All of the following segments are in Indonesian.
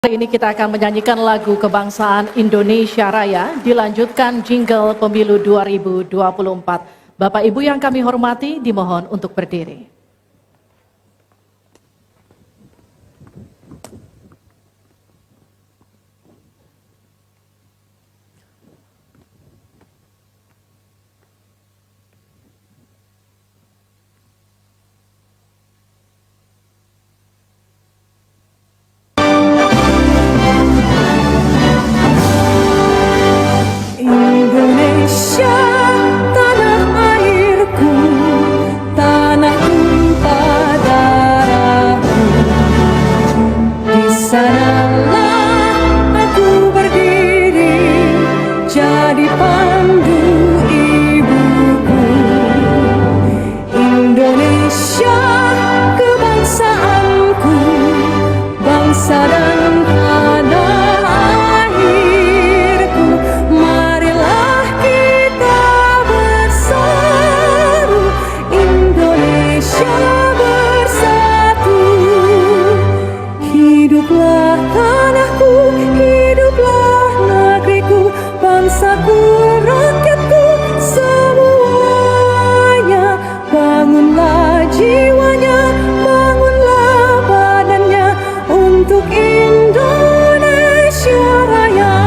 Hari ini kita akan menyanyikan lagu kebangsaan Indonesia Raya, dilanjutkan jingle pemilu 2024. Bapak Ibu yang kami hormati, dimohon untuk berdiri. Indonesia, tanah airku, tanah tumpah darahku. Di sanalah aku berdiri, jadi pandu ibuku. Indonesia, kebangsaanku, bangsa dan tanah airku. Marilah kita bersatu, Indonesia bersatu. Hiduplah tanahku, hiduplah negeriku, bangsaku, rakyatku, semuanya. Bangunlah jiwanya, bangunlah badannya untuk Indonesia Raya.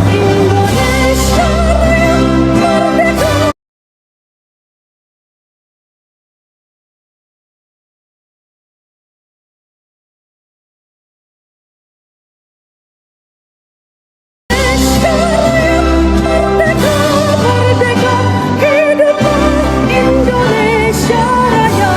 Indonesia Raya merdeka. Merdeka, hiduplah Indonesia Raya.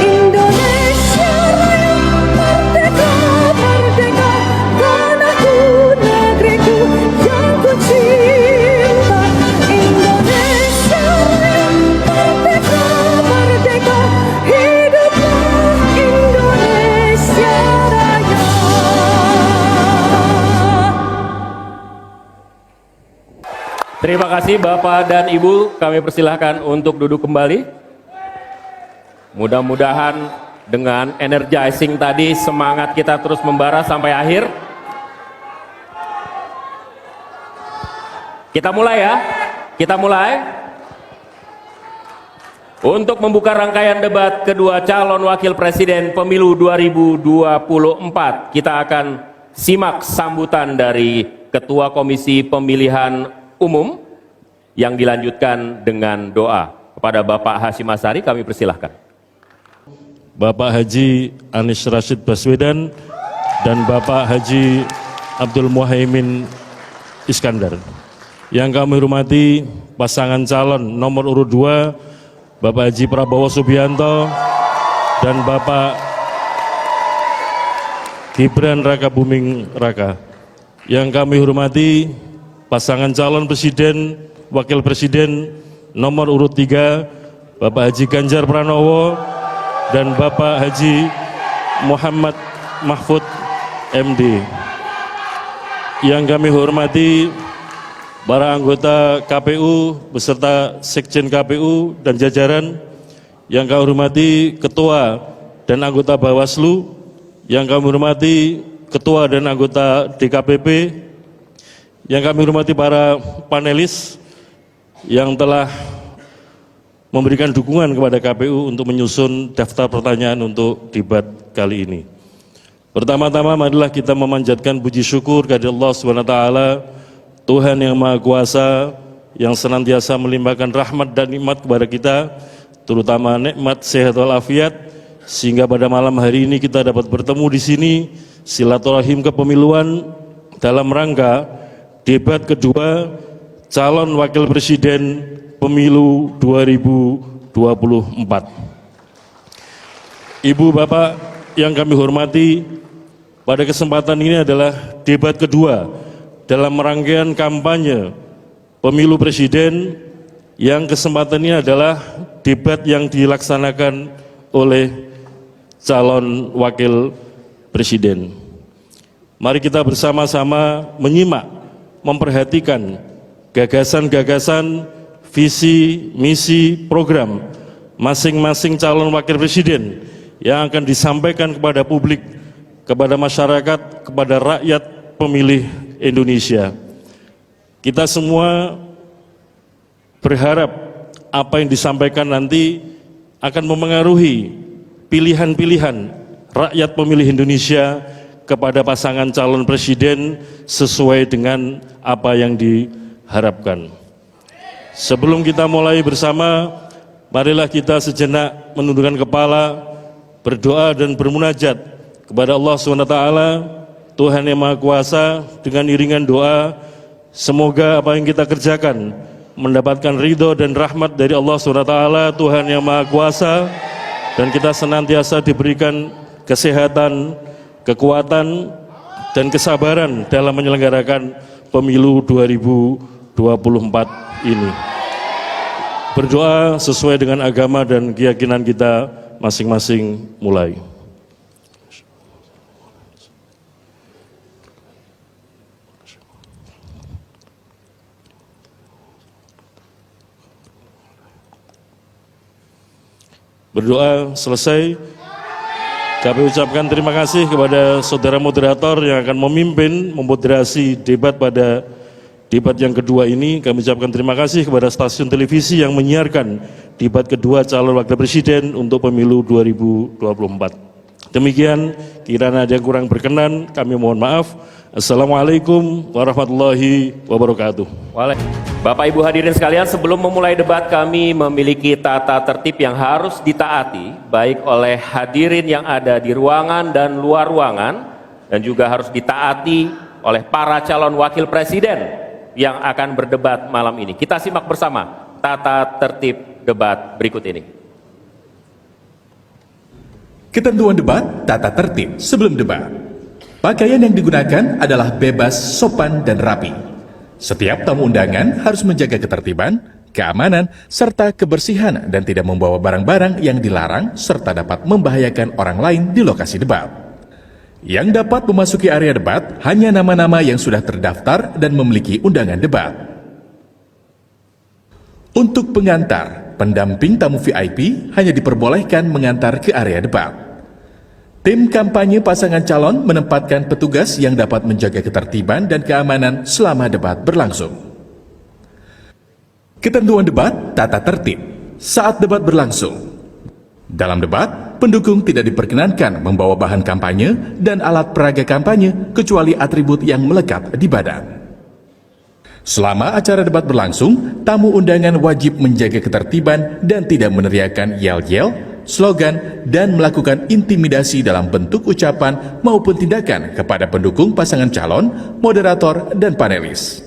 Indonesia Raya merdeka, merdeka, tanahku, negeriku yang ku cinta. Indonesia Raya merdeka, merdeka, hiduplah Indonesia Raya. Terima kasih Bapak dan Ibu, kami persilahkan untuk duduk kembali. Mudah-mudahan dengan energizing tadi semangat kita terus membara sampai akhir. Kita mulai ya, kita mulai. Untuk membuka rangkaian debat kedua calon wakil presiden pemilu 2024, kita akan simak sambutan dari Ketua Komisi Pemilihan Umum yang dilanjutkan dengan doa. Kepada Bapak Hasyim Asyari kami persilahkan. Bapak Haji Anies Rashid Baswedan dan Bapak Haji Abdul Muhaimin Iskandar. Yang kami hormati pasangan calon nomor urut 2 Bapak Haji Prabowo Subianto dan Bapak Gibran Raka Buming Raka. Yang kami hormati pasangan calon presiden, wakil presiden nomor urut 3 Bapak Haji Ganjar Pranowo dan Bapak Haji Muhammad Mahfud MD. Yang kami hormati para anggota KPU beserta Sekjen KPU dan jajaran. Yang kami hormati Ketua dan anggota Bawaslu. Yang kami hormati Ketua dan anggota DKPP. Yang kami hormati para panelis yang telah memberikan dukungan kepada KPU untuk menyusun daftar pertanyaan untuk debat kali ini. Pertama-tama marilah kita memanjatkan puji syukur kepada Allah SWT, Tuhan yang Maha Kuasa, yang senantiasa melimpahkan rahmat dan nikmat kepada kita, terutama nikmat sehat walafiat, sehingga pada malam hari ini kita dapat bertemu di sini, silaturahim kepemiluan dalam rangka debat kedua calon wakil presiden pemilu 2024. Ibu Bapak yang kami hormati, pada kesempatan ini adalah debat kedua dalam rangkaian kampanye pemilu presiden, yang kesempatan ini adalah debat yang dilaksanakan oleh calon wakil presiden. Mari kita bersama-sama menyimak, memperhatikan gagasan-gagasan, visi, misi, program masing-masing calon wakil presiden yang akan disampaikan kepada publik kepada masyarakat, kepada rakyat pemilih Indonesia. Kita semua berharap apa yang disampaikan nanti akan memengaruhi pilihan-pilihan rakyat pemilih Indonesia kepada pasangan calon presiden sesuai dengan apa yang diharapkan. Sebelum kita mulai bersama, marilah kita sejenak menundukkan kepala, berdoa dan bermunajat kepada Allah SWT, Tuhan yang Maha Kuasa, dengan iringan doa, semoga apa yang kita kerjakan mendapatkan ridho dan rahmat dari Allah SWT, Tuhan yang Maha Kuasa, dan kita senantiasa diberikan kesehatan, kekuatan, dan kesabaran dalam menyelenggarakan pemilu 2024 ini. Berdoa sesuai dengan agama dan keyakinan kita masing-masing mulai. Berdoa selesai, kami ucapkan terima kasih kepada saudara moderator yang akan memimpin memoderasi debat pada debat yang kedua ini. Kami ucapkan terima kasih kepada stasiun televisi yang menyiarkan debat kedua calon wakil presiden untuk pemilu 2024. Demikian, kiranya ada yang kurang berkenan, kami mohon maaf. Assalamualaikum warahmatullahi wabarakatuh. Bapak Ibu hadirin sekalian, sebelum memulai debat kami memiliki tata tertib yang harus ditaati baik oleh hadirin yang ada di ruangan dan luar ruangan, dan juga harus ditaati oleh para calon wakil presiden yang akan berdebat malam ini. Kita simak bersama tata tertib debat berikut ini. Ketentuan debat, tata tertib sebelum debat. Pakaian yang digunakan adalah bebas, sopan, dan rapi. Setiap tamu undangan harus menjaga ketertiban, keamanan, serta kebersihan dan tidak membawa barang-barang yang dilarang serta dapat membahayakan orang lain di lokasi debat. Yang dapat memasuki area debat hanya nama-nama yang sudah terdaftar dan memiliki undangan debat. Untuk pengantar, pendamping tamu VIP hanya diperbolehkan mengantar ke area debat. Tim kampanye pasangan calon menempatkan petugas yang dapat menjaga ketertiban dan keamanan selama debat berlangsung. Ketentuan debat, tata tertib. Saat debat berlangsung, dalam debat, pendukung tidak diperkenankan membawa bahan kampanye dan alat peraga kampanye kecuali atribut yang melekat di badan. Selama acara debat berlangsung, tamu undangan wajib menjaga ketertiban dan tidak meneriakkan yel-yel, slogan, dan melakukan intimidasi dalam bentuk ucapan maupun tindakan kepada pendukung pasangan calon, moderator, dan panelis.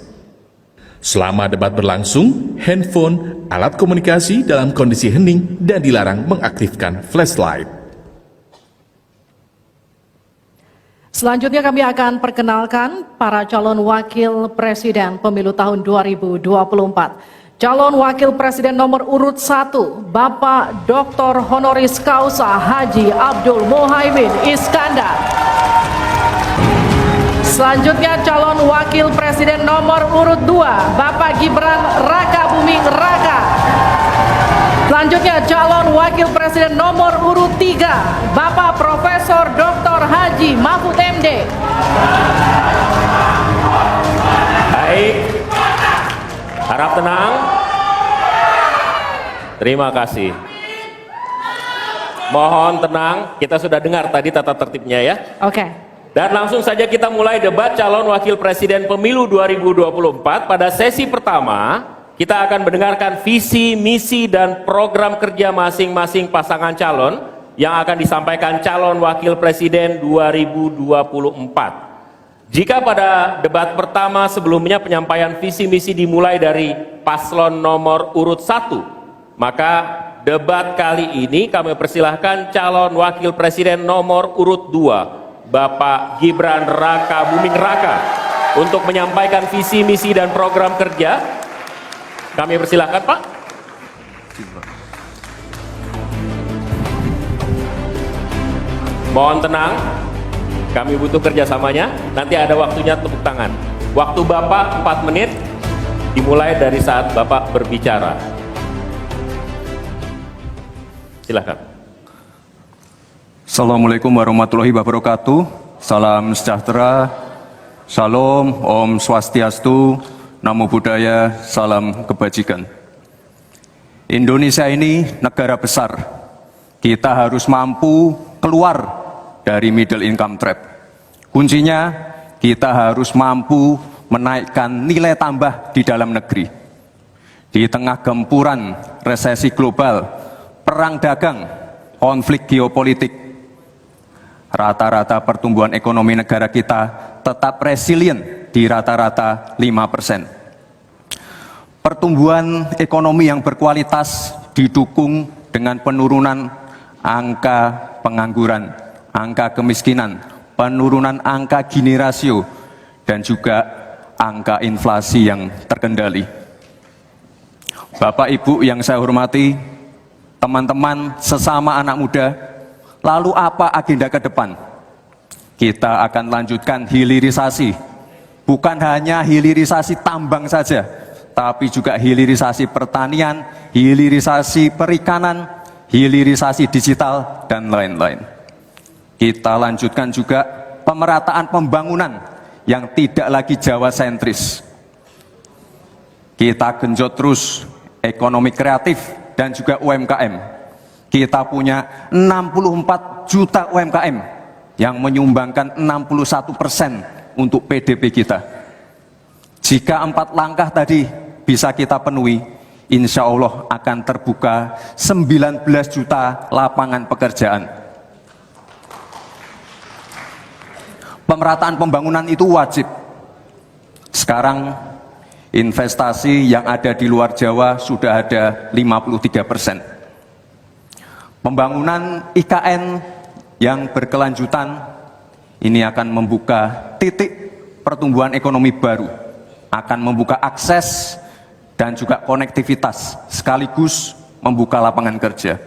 Selama debat berlangsung, handphone, alat komunikasi dalam kondisi hening dan dilarang mengaktifkan flashlight. Selanjutnya kami akan perkenalkan para calon wakil presiden pemilu tahun 2024. Calon Wakil Presiden nomor urut 1, Bapak Dr. Honoris Causa Haji Abdul Muhaimin Iskandar. Selanjutnya calon Wakil Presiden nomor urut 2, Bapak Gibran Raka Buming Raka. Selanjutnya calon Wakil Presiden nomor urut 3, Bapak Profesor Dr. Haji Mahfud MD. Baik, harap tenang. Terima kasih. Mohon tenang, kita sudah dengar tadi tata tertibnya ya. Oke. Dan langsung saja kita mulai debat calon wakil presiden pemilu 2024. Pada sesi pertama, kita akan mendengarkan visi, misi, dan program kerja masing-masing pasangan calon yang akan disampaikan calon wakil presiden 2024. Jika pada debat pertama sebelumnya penyampaian visi misi dimulai dari paslon nomor urut 1, maka debat kali ini kami persilahkan calon wakil presiden nomor urut 2, Bapak Gibran Raka Buming Raka, untuk menyampaikan visi misi dan program kerja. Kami persilahkan, Pak. Mohon tenang. Kami butuh kerjasamanya, nanti ada waktunya tepuk tangan. Waktu Bapak 4 menit, dimulai dari saat Bapak berbicara. Silakan. Assalamualaikum warahmatullahi wabarakatuh. salam sejahtera, Shalom, Om Swastiastu, Namo Buddhaya, salam kebajikan. Indonesia ini negara besar. Kita harus mampu keluar dari middle income trap. Kuncinya, kita harus mampu menaikkan nilai tambah di dalam negeri. Di tengah gempuran resesi global, perang dagang, konflik geopolitik, rata-rata pertumbuhan ekonomi negara kita tetap resilient di rata-rata 5%. Pertumbuhan ekonomi yang berkualitas didukung dengan penurunan angka pengangguran, angka kemiskinan, penurunan angka Gini rasio, dan juga angka inflasi yang terkendali. Bapak Ibu yang saya hormati, teman-teman sesama anak muda, lalu apa agenda ke depan? Kita akan lanjutkan hilirisasi, bukan hanya hilirisasi tambang saja, tapi juga hilirisasi pertanian, hilirisasi perikanan, hilirisasi digital, dan lain-lain. Kita lanjutkan juga pemerataan pembangunan yang tidak lagi Jawa sentris. Kita genjot terus ekonomi kreatif dan juga UMKM. Kita punya 64 juta UMKM yang menyumbangkan 61% untuk PDB kita. Jika 4 langkah tadi bisa kita penuhi, insya Allah akan terbuka 19 juta lapangan pekerjaan. Pemerataan pembangunan itu wajib. Sekarang investasi yang ada di luar Jawa sudah ada 53%. Pembangunan IKN yang berkelanjutan ini akan membuka titik pertumbuhan ekonomi baru, akan membuka akses dan juga konektivitas, sekaligus membuka lapangan kerja.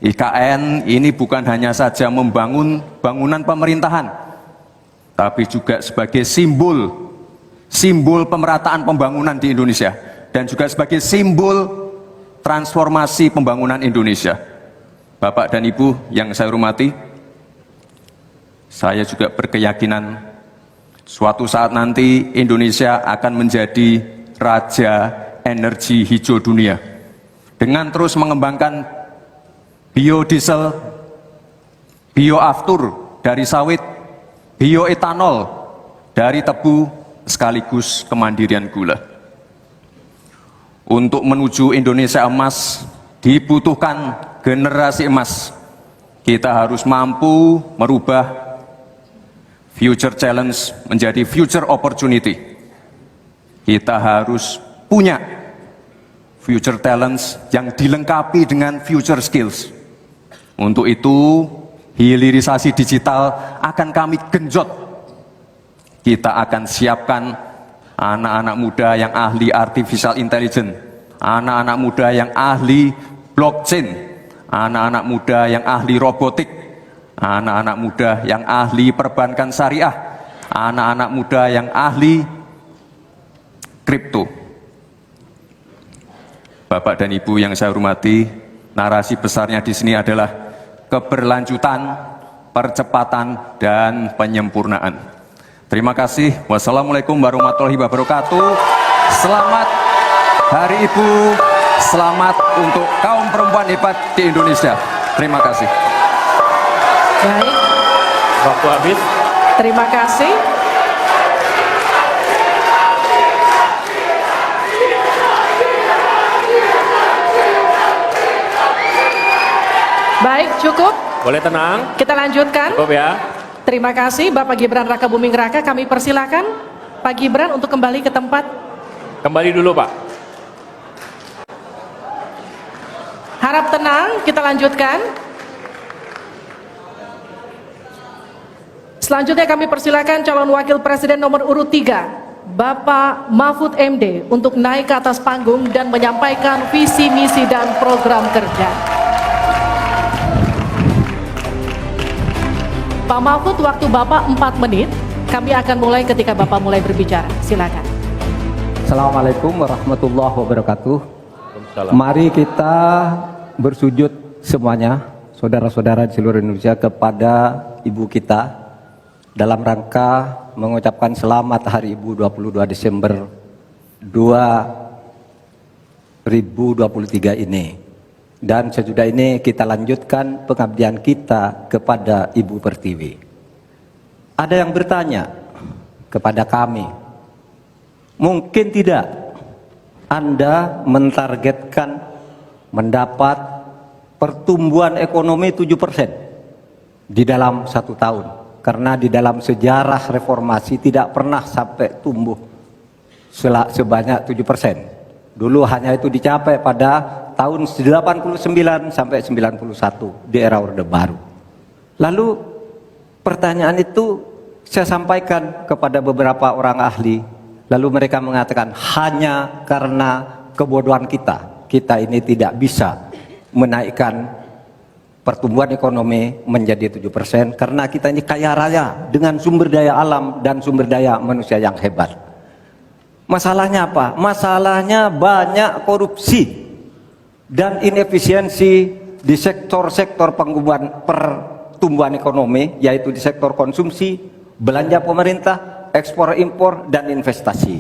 IKN ini bukan hanya saja membangun bangunan pemerintahan, tapi juga sebagai simbol pemerataan pembangunan di Indonesia, dan juga sebagai simbol transformasi pembangunan Indonesia. Bapak dan Ibu yang saya hormati, saya juga berkeyakinan suatu saat nanti Indonesia akan menjadi raja energi hijau dunia dengan terus mengembangkan biodiesel, bioaftur dari sawit, bioetanol dari tebu, sekaligus kemandirian gula. Untuk menuju Indonesia emas dibutuhkan generasi emas. Kita harus mampu merubah future challenge menjadi future opportunity. Kita harus punya future talents yang dilengkapi dengan future skills. Untuk itu, hilirisasi digital akan kami genjot. Kita akan siapkan anak-anak muda yang ahli artificial intelligence, anak-anak muda yang ahli blockchain, anak-anak muda yang ahli robotik, anak-anak muda yang ahli perbankan syariah, anak-anak muda yang ahli kripto. Bapak dan Ibu yang saya hormati, narasi besarnya di sini adalah keberlanjutan, percepatan, dan penyempurnaan. Terima kasih. Wassalamualaikum warahmatullahi wabarakatuh. Selamat Hari Ibu. Selamat untuk kaum perempuan hebat di Indonesia. Terima kasih. Baik, Waktu habis. terima kasih. Baik, cukup. Boleh tenang? Kita lanjutkan. Cukup ya. Terima kasih Bapak Gibran Raka Buming Raka. Kami persilakan Pak Gibran untuk kembali ke tempat. Kembali dulu Pak. Harap tenang, kita lanjutkan. Selanjutnya kami persilakan calon wakil presiden nomor urut 3, Bapak Mahfud MD, untuk naik ke atas panggung dan menyampaikan visi, misi, dan program kerja. Pak Mahfud, waktu Bapak 4 menit. Kami akan mulai ketika Bapak mulai berbicara. Silakan. Assalamualaikum warahmatullahi wabarakatuh. Waalaikumsalam. Mari kita bersujud semuanya, saudara-saudara di seluruh Indonesia, kepada ibu kita, dalam rangka mengucapkan selamat Hari Ibu 22 Desember 2023 ini. Dan sesudah ini kita lanjutkan pengabdian kita kepada Ibu Pertiwi. Ada yang bertanya kepada kami, mungkin tidak Anda mentargetkan mendapat pertumbuhan ekonomi 7% di dalam 1 tahun. Karena di dalam sejarah reformasi tidak pernah sampai tumbuh sebanyak 7%. Dulu hanya itu dicapai pada tahun 89 sampai 91 di era Orde Baru. Lalu pertanyaan itu saya sampaikan kepada beberapa orang ahli. Lalu mereka mengatakan hanya karena kebodohan kita ini tidak bisa menaikkan pertumbuhan ekonomi menjadi 7% karena kita ini kaya raya dengan sumber daya alam dan sumber daya manusia yang hebat. Masalahnya apa? Masalahnya banyak korupsi dan inefisiensi di sektor-sektor pertumbuhan ekonomi, yaitu di sektor konsumsi, belanja pemerintah, ekspor impor, dan investasi.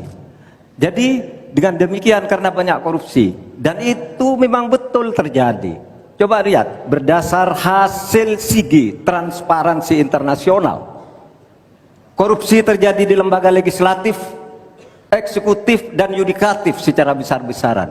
Jadi dengan demikian karena banyak korupsi, dan itu memang betul terjadi. Coba lihat, berdasar hasil SIGI, Transparansi Internasional, korupsi terjadi di lembaga legislatif, eksekutif, dan yudikatif secara besar-besaran.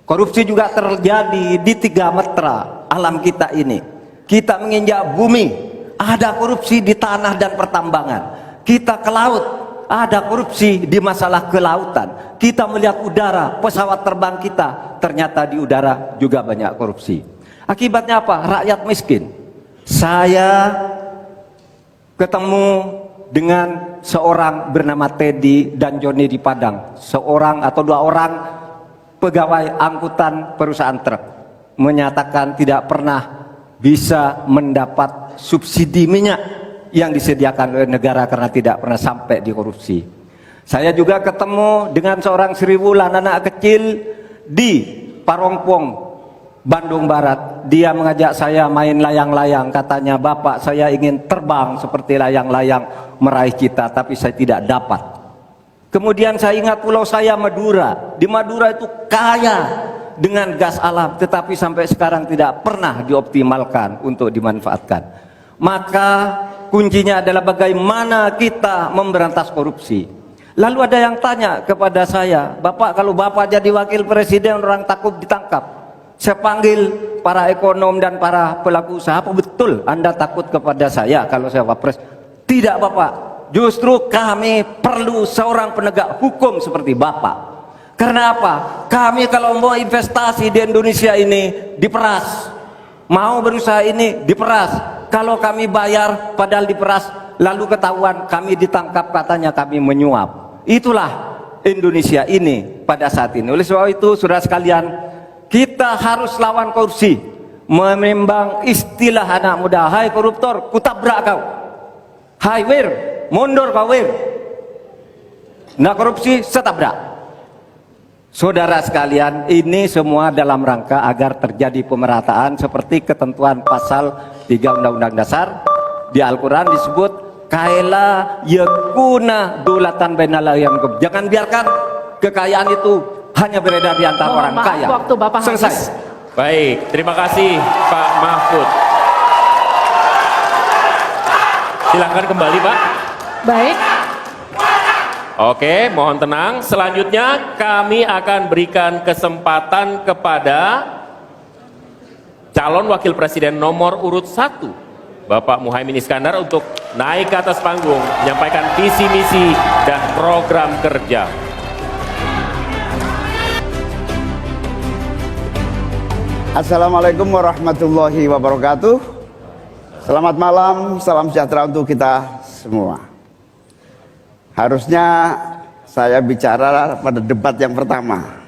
Korupsi juga terjadi di 3 metra alam kita ini. Kita menginjak bumi, ada korupsi di tanah dan pertambangan. Kita ke laut, ada korupsi di masalah kelautan. Kita melihat udara, pesawat terbang kita, ternyata di udara juga banyak korupsi. Akibatnya apa? Rakyat miskin. Saya ketemu dengan seorang bernama Teddy dan Joni di Padang, seorang atau 2 orang pegawai angkutan perusahaan truk, menyatakan tidak pernah bisa mendapat subsidi minyak yang disediakan oleh negara karena tidak pernah sampai di korupsi. Saya juga ketemu dengan seorang Sri Wulan, anak kecil di Parongpong, Bandung Barat. Dia mengajak saya main layang-layang. Katanya, "Bapak, saya ingin terbang seperti layang-layang meraih cita, tapi saya tidak dapat." Kemudian saya ingat pulau saya, Madura. Di Madura itu kaya dengan gas alam, tetapi sampai sekarang tidak pernah dioptimalkan untuk dimanfaatkan. Maka kuncinya adalah bagaimana kita memberantas korupsi. Lalu ada yang tanya kepada saya, "Bapak, kalau Bapak jadi wakil presiden orang takut ditangkap." Saya panggil para ekonom dan para pelaku usaha, "Apa betul Anda takut kepada saya kalau saya wapres?" "Tidak, Bapak. Justru kami perlu seorang penegak hukum seperti Bapak. Karena apa? Kami kalau mau investasi di Indonesia ini diperas. Mau berusaha ini diperas. Kalau kami bayar padahal diperas, lalu ketahuan kami ditangkap katanya kami menyuap." Itulah Indonesia ini pada saat ini. Oleh sebab itu, saudara sekalian, kita harus lawan korupsi. Menimbang istilah anak muda, "Hai koruptor, kutabrak kau. Hai wir, mundur kau wir. Nggak korupsi, setabrak." Saudara sekalian, ini semua dalam rangka agar terjadi pemerataan seperti ketentuan pasal 3 Undang-Undang Dasar. Di Al-Quran disebut kaila yakuna dulatan bainal yang. Jangan biarkan kekayaan itu hanya beredar di antara orang kaya. Waktu Bapak Selesai. habis. Baik, terima kasih Pak Mahfud. Silakan kembali, Pak. Baik. Oke, mohon tenang. Selanjutnya kami akan berikan kesempatan kepada calon wakil presiden nomor urut 1, Bapak Muhaimin Iskandar, untuk naik ke atas panggung, menyampaikan visi misi dan program kerja. Assalamualaikum warahmatullahi wabarakatuh. Selamat malam, salam sejahtera untuk kita semua. Harusnya saya bicara pada debat yang pertama,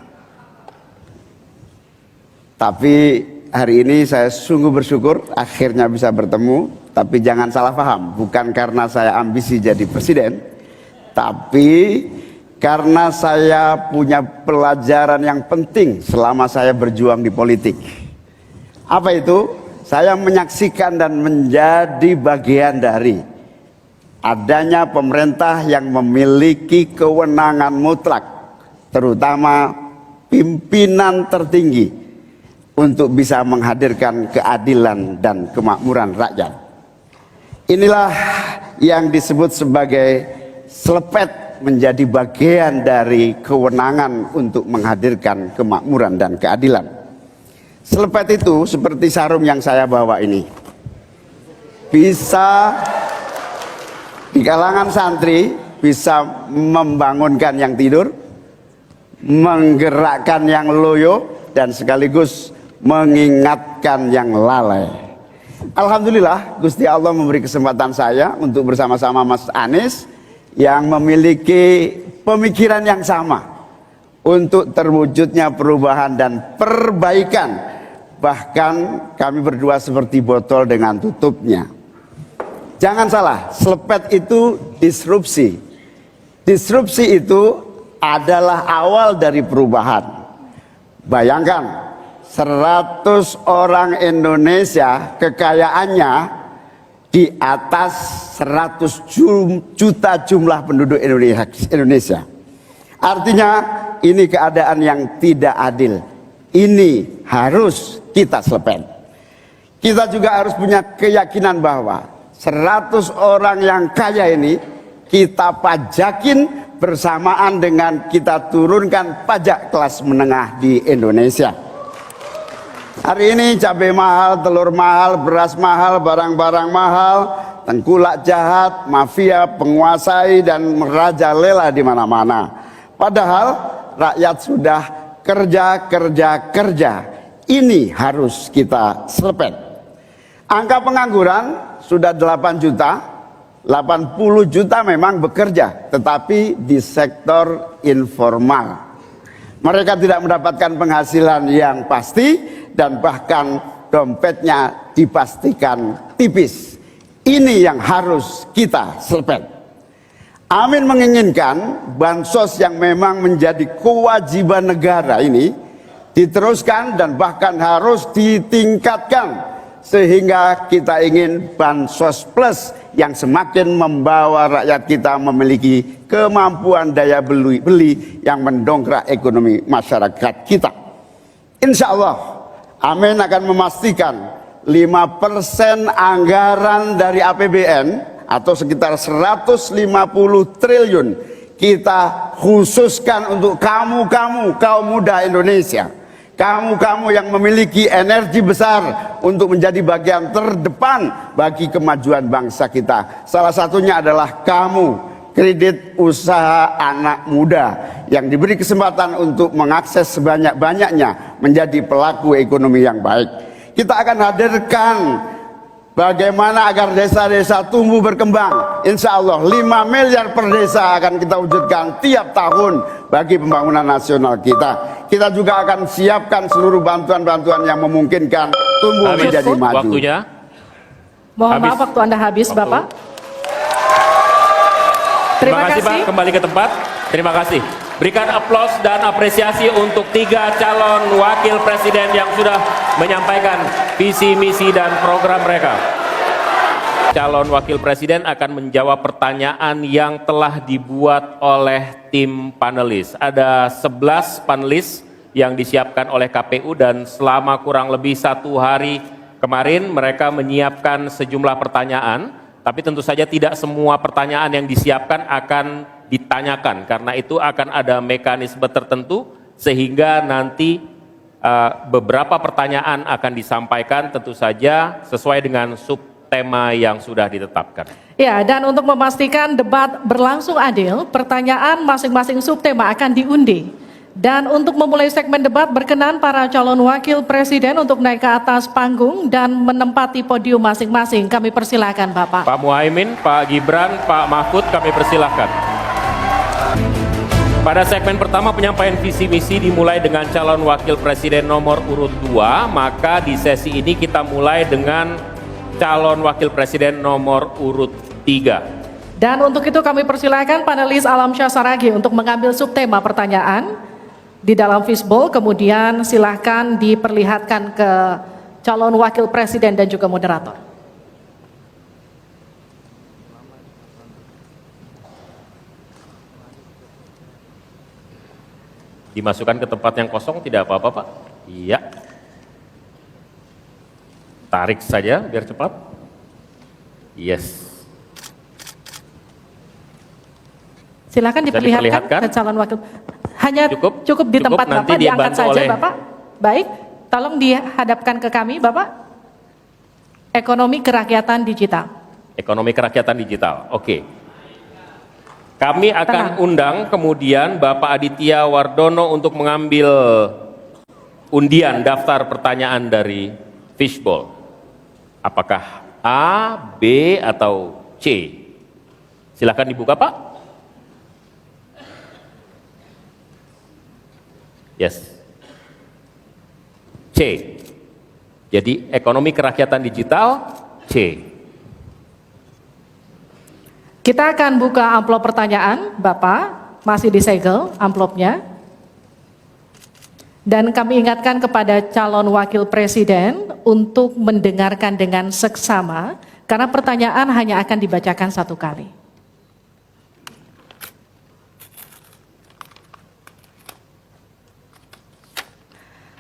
tapi hari ini saya sungguh bersyukur akhirnya bisa bertemu. Tapi jangan salah paham, bukan karena saya ambisi jadi presiden, tapi karena saya punya pelajaran yang penting selama saya berjuang di politik. Apa itu? Saya menyaksikan dan menjadi bagian dari adanya pemerintah yang memiliki kewenangan mutlak, terutama pimpinan tertinggi, untuk bisa menghadirkan keadilan dan kemakmuran rakyat. Inilah yang disebut sebagai selepet, menjadi bagian dari kewenangan untuk menghadirkan kemakmuran dan keadilan. Selepet itu seperti sarung yang saya bawa ini, bisa di kalangan santri bisa membangunkan yang tidur, menggerakkan yang loyo, dan sekaligus mengingatkan yang lalai. Alhamdulillah, Gusti Allah memberi kesempatan saya untuk bersama-sama Mas Anies yang memiliki pemikiran yang sama untuk terwujudnya perubahan dan perbaikan. Bahkan kami berdua seperti botol dengan tutupnya. Jangan salah, selepet itu disrupsi. Disrupsi itu adalah awal dari perubahan. Bayangkan, 100 orang Indonesia kekayaannya di atas 100 juta jumlah penduduk Indonesia. Artinya ini keadaan yang tidak adil. Ini harus kita selepet. Kita juga harus punya keyakinan bahwa 100 orang yang kaya ini kita pajakin bersamaan dengan kita turunkan pajak kelas menengah di Indonesia. Hari ini cabai mahal, telur mahal, beras mahal, barang-barang mahal, tengkulak jahat, mafia penguasai dan merajalela di mana-mana. Padahal rakyat sudah kerja. Ini harus kita selepet. Angka pengangguran sudah 8 juta, 80 juta memang bekerja, tetapi di sektor informal. Mereka tidak mendapatkan penghasilan yang pasti dan bahkan dompetnya dipastikan tipis. Ini yang harus kita selepet. Amin menginginkan bansos yang memang menjadi kewajiban negara ini diteruskan dan bahkan harus ditingkatkan, sehingga kita ingin bansos plus yang semakin membawa rakyat kita memiliki kemampuan daya beli yang mendongkrak ekonomi masyarakat kita. Insya Allah Amin akan memastikan 5% anggaran dari APBN atau sekitar 150 triliun kita khususkan untuk kaum muda Indonesia. Kamu yang memiliki energi besar untuk menjadi bagian terdepan bagi kemajuan bangsa kita. Salah satunya adalah kamu, kredit usaha anak muda yang diberi kesempatan untuk mengakses sebanyak-banyaknya menjadi pelaku ekonomi yang baik. Kita akan hadirkan bagaimana agar desa-desa tumbuh berkembang. Insya Allah 5 miliar per desa akan kita wujudkan tiap tahun bagi pembangunan nasional kita. Kita juga akan siapkan seluruh bantuan-bantuan yang memungkinkan tumbuh menjadi maju. Waktunya. Mohon maaf, waktu Anda habis, Bapak. Terima kasih Pak, kembali ke tempat. Terima kasih. Berikan aplaus dan apresiasi untuk 3 calon wakil presiden yang sudah menyampaikan visi, misi, dan program mereka. Calon wakil presiden akan menjawab pertanyaan yang telah dibuat oleh tim panelis. Ada 11 panelis yang disiapkan oleh KPU dan selama kurang lebih 1 hari kemarin mereka menyiapkan sejumlah pertanyaan. Tapi tentu saja tidak semua pertanyaan yang disiapkan akan ditanyakan, karena itu akan ada mekanisme tertentu sehingga nanti beberapa pertanyaan akan disampaikan tentu saja sesuai dengan subtema yang sudah ditetapkan. Ya, dan untuk memastikan debat berlangsung adil, pertanyaan masing-masing subtema akan diundi. Dan untuk memulai segmen debat, berkenan para calon wakil presiden untuk naik ke atas panggung dan menempati podium masing-masing. Kami persilakan Bapak. Pak Muhaimin, Pak Gibran, Pak Mahfud, kami persilakan. Pada segmen pertama penyampaian visi misi dimulai dengan calon wakil presiden nomor urut 2, maka di sesi ini kita mulai dengan calon wakil presiden nomor urut 3. Dan untuk itu kami persilakan panelis Alamsyah Saragi untuk mengambil subtema pertanyaan di dalam fishbowl, kemudian silahkan diperlihatkan ke calon wakil presiden dan juga moderator. Dimasukkan ke tempat yang kosong, tidak apa-apa Pak. Iya. Tarik saja biar cepat. Yes. Silakan Bisa diperlihatkan diperlihatkan? ke calon wakil. Hanya Cukup? cukup di tempat Cukup, nanti Bapak, diangkat dibantu saja oleh- Bapak. Baik, tolong dihadapkan ke kami Bapak. Ekonomi kerakyatan digital. Ekonomi kerakyatan digital. Oke. Kami akan Tenang. undang kemudian Bapak Aditya Wardono untuk mengambil undian daftar pertanyaan dari Fishbowl. Apakah A, B, atau C? Silakan dibuka Pak. Yes. C. Jadi ekonomi kerakyatan digital C. Kita akan buka amplop pertanyaan, Bapak, masih disegel amplopnya. Dan kami ingatkan kepada calon wakil presiden untuk mendengarkan dengan seksama, karena pertanyaan hanya akan dibacakan satu kali.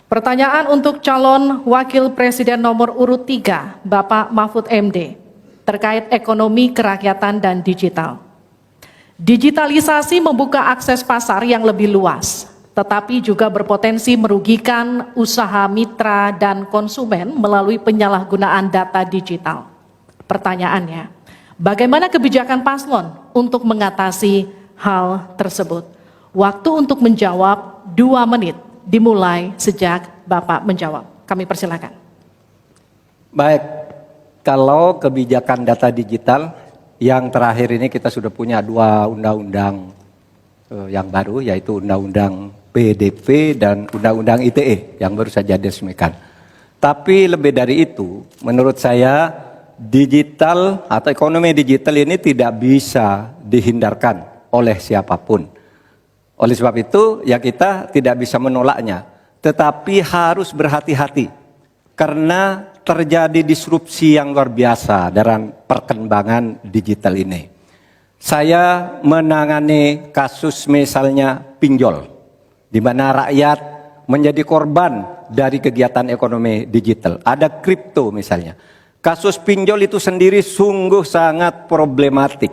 Pertanyaan untuk calon wakil presiden nomor urut 3, Bapak Mahfud MD, terkait ekonomi kerakyatan dan digital. Digitalisasi membuka akses pasar yang lebih luas, tetapi juga berpotensi merugikan usaha mitra dan konsumen melalui penyalahgunaan data digital. Pertanyaannya, bagaimana kebijakan paslon untuk mengatasi hal tersebut? Waktu untuk menjawab 2 menit, dimulai sejak Bapak menjawab. Kami persilakan. Baik, kalau kebijakan data digital yang terakhir ini kita sudah punya 2 undang-undang yang baru, yaitu Undang-Undang PDP dan Undang-Undang ITE yang baru saja diresmikan. Tapi lebih dari itu, menurut saya digital atau ekonomi digital ini tidak bisa dihindarkan oleh siapapun. Oleh sebab itu, ya kita tidak bisa menolaknya, tetapi harus berhati-hati karena terjadi disrupsi yang luar biasa dalam perkembangan digital ini. Saya menangani kasus misalnya pinjol, di mana rakyat menjadi korban dari kegiatan ekonomi digital. Ada kripto misalnya. Kasus pinjol itu sendiri sungguh sangat problematik.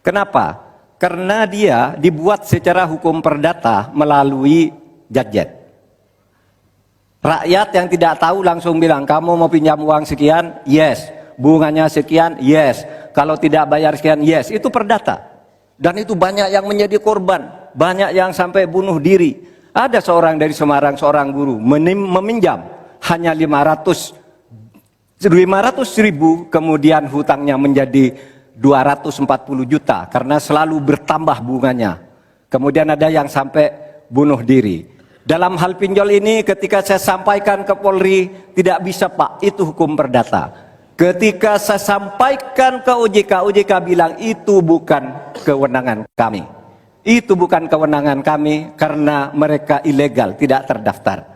Kenapa? Karena dia dibuat secara hukum perdata melalui gadget. Rakyat yang tidak tahu langsung bilang, kamu mau pinjam uang sekian? Yes. Bunganya sekian? Yes. Kalau tidak bayar sekian? Yes. Itu perdata. Dan itu banyak yang menjadi korban. Banyak yang sampai bunuh diri. Ada seorang dari Semarang, seorang guru, meminjam hanya 500 ribu, kemudian hutangnya menjadi 240 juta karena selalu bertambah bunganya. Kemudian ada yang sampai bunuh diri. Dalam hal pinjol ini ketika saya sampaikan ke Polri, tidak bisa Pak, itu hukum perdata. Ketika saya sampaikan ke OJK, OJK bilang itu bukan kewenangan kami. Itu bukan kewenangan kami karena mereka ilegal, tidak terdaftar.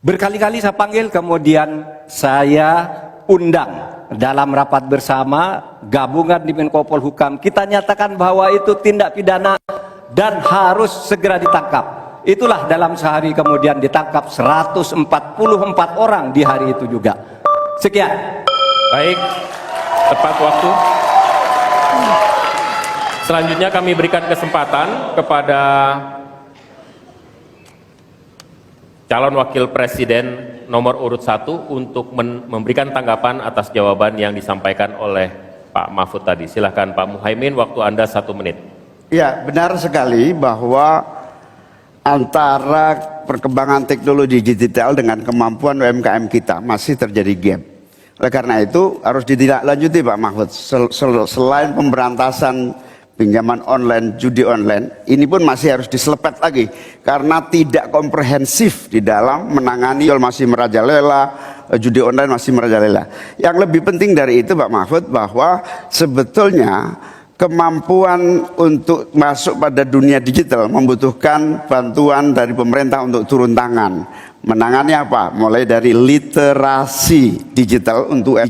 Berkali-kali saya panggil, kemudian saya undang dalam rapat bersama gabungan di Menko Polhukam. Kita nyatakan bahwa itu tindak pidana dan harus segera ditangkap. Itulah dalam sehari kemudian ditangkap 144 orang di hari itu juga. Sekian. Baik, tepat waktu. Selanjutnya kami berikan kesempatan kepada calon wakil presiden nomor urut 1 untuk memberikan tanggapan atas jawaban yang disampaikan oleh Pak Mahfud tadi. Silahkan Pak Muhaimin, waktu Anda 1 menit. Ya, benar sekali bahwa antara perkembangan teknologi digital dengan kemampuan UMKM kita masih terjadi gap. Oleh karena itu harus ditindaklanjuti Pak Mahfud. Selain pemberantasan pinjaman online, judi online, ini pun masih harus diselepet lagi karena tidak komprehensif di dalam menangani, masih merajalela, judi online masih merajalela. Yang lebih penting dari itu Pak Mahfud, bahwa sebetulnya kemampuan untuk masuk pada dunia digital membutuhkan bantuan dari pemerintah untuk turun tangan. Menangani apa? Mulai dari literasi digital untuk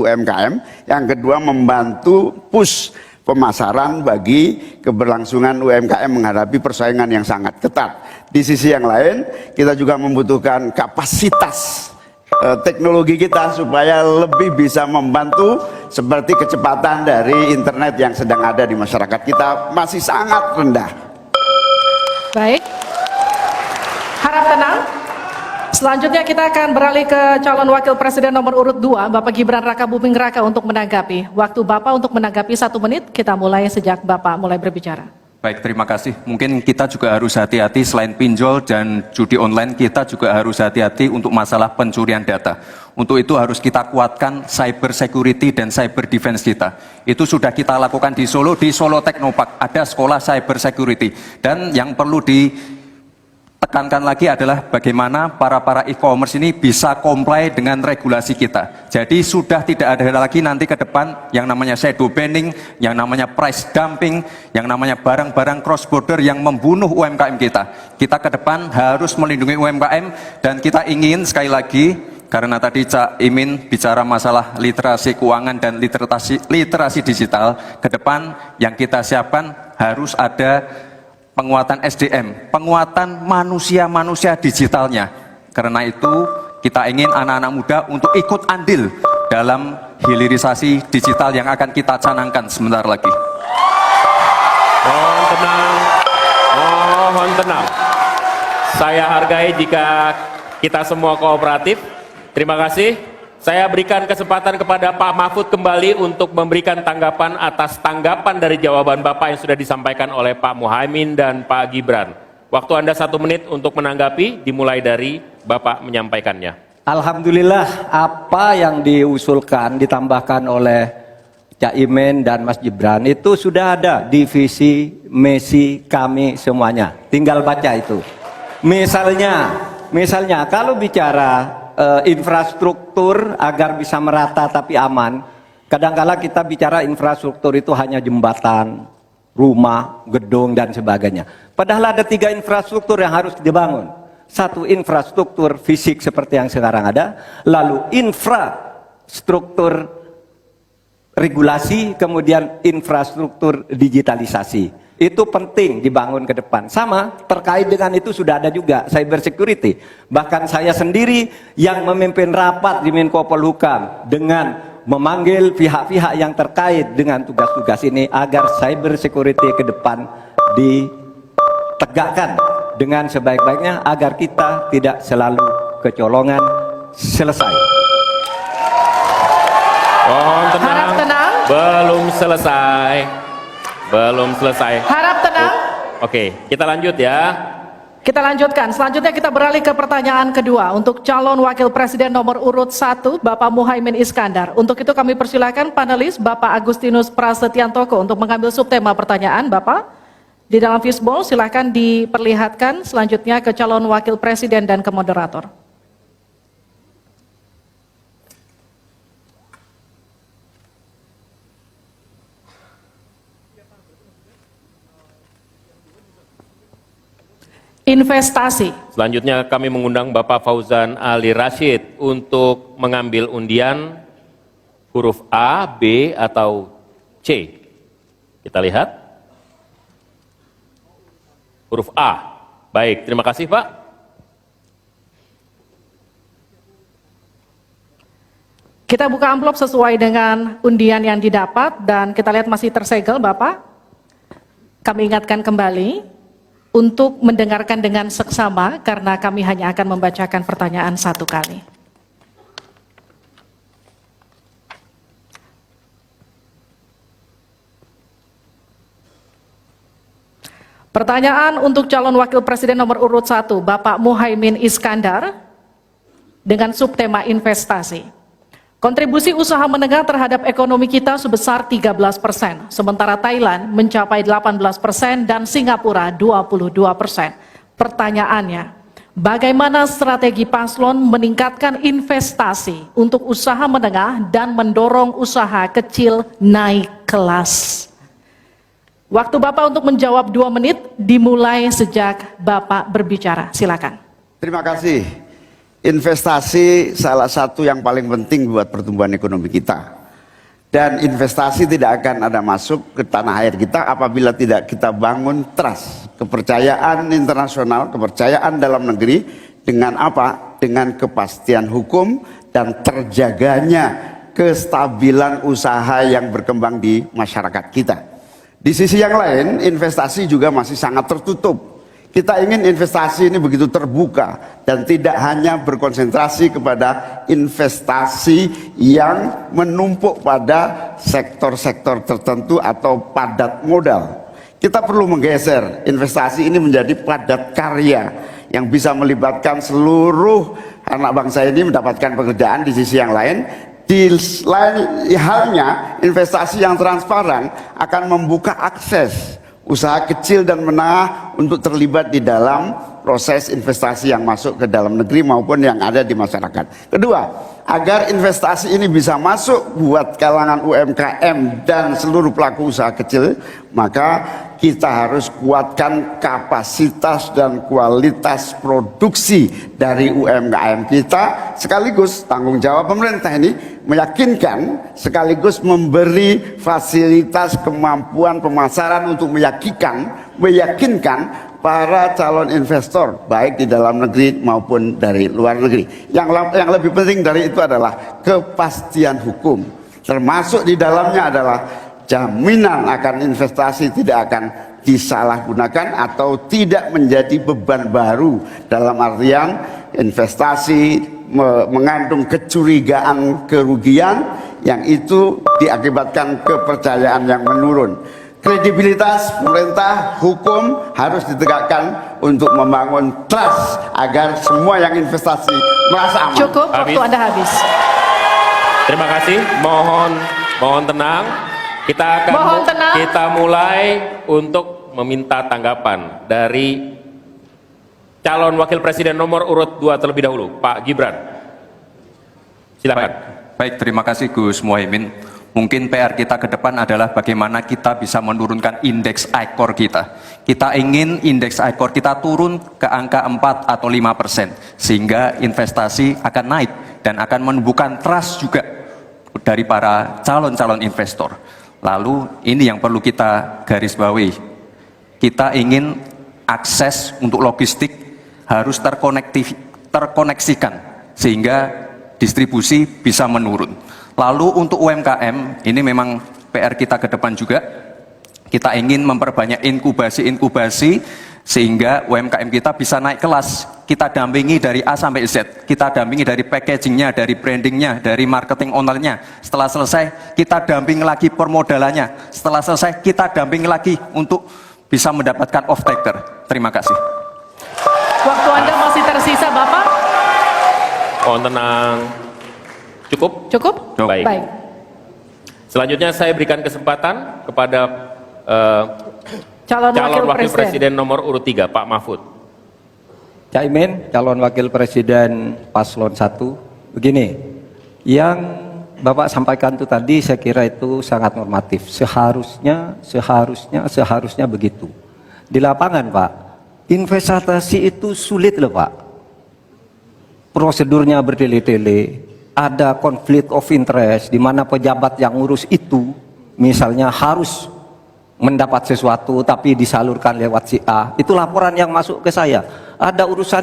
MKM, yang kedua membantu push pemasaran bagi keberlangsungan UMKM menghadapi persaingan yang sangat ketat. Di sisi yang lain, kita juga membutuhkan kapasitas teknologi kita supaya lebih bisa membantu, seperti kecepatan dari internet yang sedang ada di masyarakat kita masih sangat rendah. Baik. Harap tenang. Selanjutnya kita akan beralih ke calon wakil presiden nomor urut 2, Bapak Gibran Rakabuming Raka untuk menanggapi. Waktu Bapak untuk menanggapi 1 menit, kita mulai sejak Bapak mulai berbicara. Baik, terima kasih. Mungkin kita juga harus hati-hati selain pinjol dan judi online, kita juga harus hati-hati untuk masalah pencurian data. Untuk itu harus kita kuatkan cyber security dan cyber defense kita. Itu sudah kita lakukan di Solo Technopark, ada sekolah cyber security. Dan yang perlu ditekankan lagi adalah bagaimana para e-commerce ini bisa comply dengan regulasi kita. Jadi sudah tidak ada lagi nanti ke depan yang namanya shadow banning, yang namanya price dumping, yang namanya barang-barang cross border yang membunuh UMKM kita. Kita ke depan harus melindungi UMKM, dan kita ingin sekali lagi, karena tadi Cak Imin bicara masalah literasi keuangan dan literasi digital, ke depan yang kita siapkan harus ada penguatan SDM, penguatan manusia digitalnya. Karena itu kita ingin anak-anak muda untuk ikut andil dalam hilirisasi digital yang akan kita canangkan sebentar lagi. Mohon tenang, mohon tenang. Saya hargai jika kita semua kooperatif. Terima kasih. Saya berikan kesempatan kepada Pak Mahfud kembali untuk memberikan tanggapan atas tanggapan dari jawaban Bapak yang sudah disampaikan oleh Pak Muhaimin dan Pak Gibran. Waktu Anda 1 menit untuk menanggapi, dimulai dari Bapak menyampaikannya. Alhamdulillah, apa yang diusulkan, ditambahkan oleh Cak Imin dan Mas Gibran itu sudah ada di visi misi kami semuanya. Tinggal baca itu. Misalnya kalau bicara infrastruktur agar bisa merata tapi aman, kadangkala kita bicara infrastruktur itu hanya jembatan, rumah, gedung dan sebagainya. Padahal ada 3 infrastruktur yang harus dibangun. 1, infrastruktur fisik seperti yang sekarang ada, lalu infrastruktur regulasi, kemudian infrastruktur digitalisasi. Itu penting dibangun ke depan. Sama terkait dengan itu sudah ada juga cyber security. Bahkan saya sendiri yang memimpin rapat di Menko Polhukam dengan memanggil pihak-pihak yang terkait dengan tugas-tugas ini agar cyber security ke depan ditegakkan dengan sebaik-baiknya agar kita tidak selalu kecolongan. Selesai. Mohon tenang. Harap tenang. Belum selesai. Belum selesai. Harap tenang. Oke, kita lanjut ya. Kita lanjutkan. Selanjutnya kita beralih ke pertanyaan kedua untuk calon wakil presiden nomor urut 1, Bapak Muhaimin Iskandar. Untuk itu kami persilakan panelis Bapak Agustinus Prasetyantoko untuk mengambil subtema pertanyaan. Bapak, di dalam fishbowl silakan diperlihatkan selanjutnya ke calon wakil presiden dan ke moderator. Investasi. Selanjutnya kami mengundang Bapak Fauzan Ali Rashid untuk mengambil undian huruf A, B, atau C. Kita lihat. Huruf A. Baik, terima kasih Pak. Kita buka amplop sesuai dengan undian yang didapat dan kita lihat masih tersegel Bapak. Kami ingatkan kembali untuk mendengarkan dengan seksama karena kami hanya akan membacakan pertanyaan 1 kali. Pertanyaan untuk calon wakil presiden nomor urut 1, Bapak Muhaimin Iskandar dengan subtema investasi. Kontribusi usaha menengah terhadap ekonomi kita sebesar 13%, sementara Thailand mencapai 18% dan Singapura 22%. Pertanyaannya, bagaimana strategi paslon meningkatkan investasi untuk usaha menengah dan mendorong usaha kecil naik kelas? Waktu Bapak untuk menjawab 2 menit dimulai sejak Bapak berbicara. Silakan. Terima kasih. Investasi salah satu yang paling penting buat pertumbuhan ekonomi kita. Dan investasi tidak akan ada masuk ke tanah air kita apabila tidak kita bangun trust, kepercayaan internasional, kepercayaan dalam negeri dengan apa? Dengan kepastian hukum dan terjaganya kestabilan usaha yang berkembang di masyarakat kita. Di sisi yang lain, investasi juga masih sangat tertutup. Kita ingin investasi ini begitu terbuka dan tidak hanya berkonsentrasi kepada investasi yang menumpuk pada sektor-sektor tertentu atau padat modal. Kita perlu menggeser investasi ini menjadi padat karya yang bisa melibatkan seluruh anak bangsa ini mendapatkan pekerjaan. Di sisi yang lain, di lain halnya investasi yang transparan akan membuka akses usaha kecil dan menengah untuk terlibat di dalam proses investasi yang masuk ke dalam negeri maupun yang ada di masyarakat. Kedua, agar investasi ini bisa masuk buat kalangan UMKM dan seluruh pelaku usaha kecil, maka kita harus kuatkan kapasitas dan kualitas produksi dari UMKM kita, sekaligus tanggung jawab pemerintah ini meyakinkan sekaligus memberi fasilitas kemampuan pemasaran untuk meyakinkan para calon investor baik di dalam negeri maupun dari luar negeri. Yang lebih penting dari itu adalah kepastian hukum, termasuk di dalamnya adalah jaminan akan investasi tidak akan disalahgunakan atau tidak menjadi beban baru, dalam artian investasi mengandung kecurigaan kerugian yang itu diakibatkan kepercayaan yang menurun. Kredibilitas pemerintah hukum harus ditegakkan untuk membangun trust agar semua yang investasi merasa aman. Cukup, waktu Anda habis. Terima kasih. Mohon tenang. Kita mulai untuk meminta tanggapan dari calon wakil presiden nomor urut 2 terlebih dahulu, Pak Gibran. Silakan. Baik, terima kasih Gus Muhaimin. Mungkin PR kita ke depan adalah bagaimana kita bisa menurunkan indeks ICOR kita. Kita ingin indeks ICOR kita turun ke angka 4 atau 5%, sehingga investasi akan naik dan akan menumbuhkan trust juga dari para calon-calon investor. Lalu ini yang perlu kita garis bawahi. Kita ingin akses untuk logistik harus terkoneksikan sehingga distribusi bisa menurun. Lalu untuk UMKM, ini memang PR kita ke depan juga. Kita ingin memperbanyak inkubasi sehingga UMKM kita bisa naik kelas. Kita dampingi dari A sampai Z. Kita dampingi dari packagingnya, dari brandingnya, dari marketing ownernya. Setelah selesai, kita dampingi lagi permodalannya. Setelah selesai, kita dampingi lagi untuk bisa mendapatkan off-taker. Terima kasih. Waktu Anda masih tersisa, Bapak. Mohon tenang. Cukup? Cukup? Baik. Selanjutnya saya berikan kesempatan kepada Calon wakil presiden nomor urut 3, Pak Mahfud. Caimin, calon wakil presiden paslon 1. Begini, yang Bapak sampaikan itu tadi saya kira itu sangat normatif. Seharusnya begitu. Di lapangan Pak, investasi itu sulit loh Pak. Prosedurnya bertele-tele, ada konflik of interest di mana pejabat yang ngurus itu misalnya harus mendapat sesuatu tapi disalurkan lewat si A. Itu laporan yang masuk ke saya. Ada urusan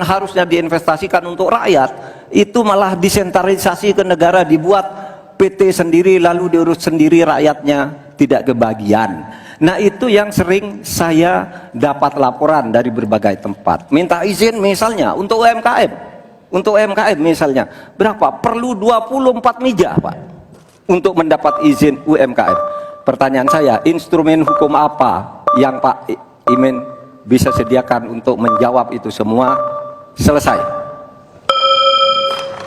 harusnya diinvestasikan untuk rakyat, itu malah disentralisasi ke negara, dibuat PT sendiri lalu diurus sendiri, rakyatnya tidak kebagian. Nah itu yang sering saya dapat laporan dari berbagai tempat. Minta izin misalnya untuk UMKM. Untuk UMKM misalnya, berapa? Perlu 24 meja Pak untuk mendapat izin UMKM. Pertanyaan saya, instrumen hukum apa yang Pak Imin bisa sediakan untuk menjawab itu semua? Selesai.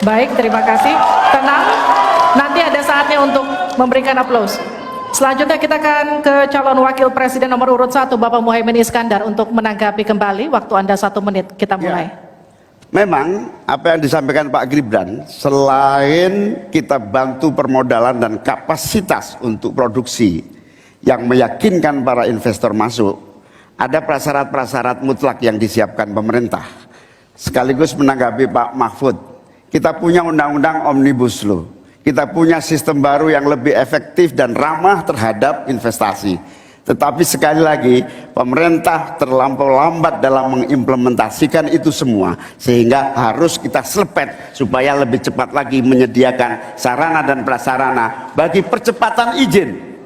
Baik, terima kasih. Tenang, nanti ada saatnya untuk memberikan aplaus. Selanjutnya kita akan ke calon wakil presiden nomor urut 1, Bapak Muhaimin Iskandar, untuk menanggapi kembali. Waktu Anda 1 menit, kita mulai. Ya. Memang apa yang disampaikan Pak Gibran, selain kita bantu permodalan dan kapasitas untuk produksi yang meyakinkan para investor masuk, ada prasyarat-prasyarat mutlak yang disiapkan pemerintah. Sekaligus menanggapi Pak Mahfud, kita punya undang-undang Omnibus Law, kita punya sistem baru yang lebih efektif dan ramah terhadap investasi. Tetapi sekali lagi, pemerintah terlampau lambat dalam mengimplementasikan itu semua, sehingga harus kita selepet supaya lebih cepat lagi menyediakan sarana dan prasarana bagi percepatan izin.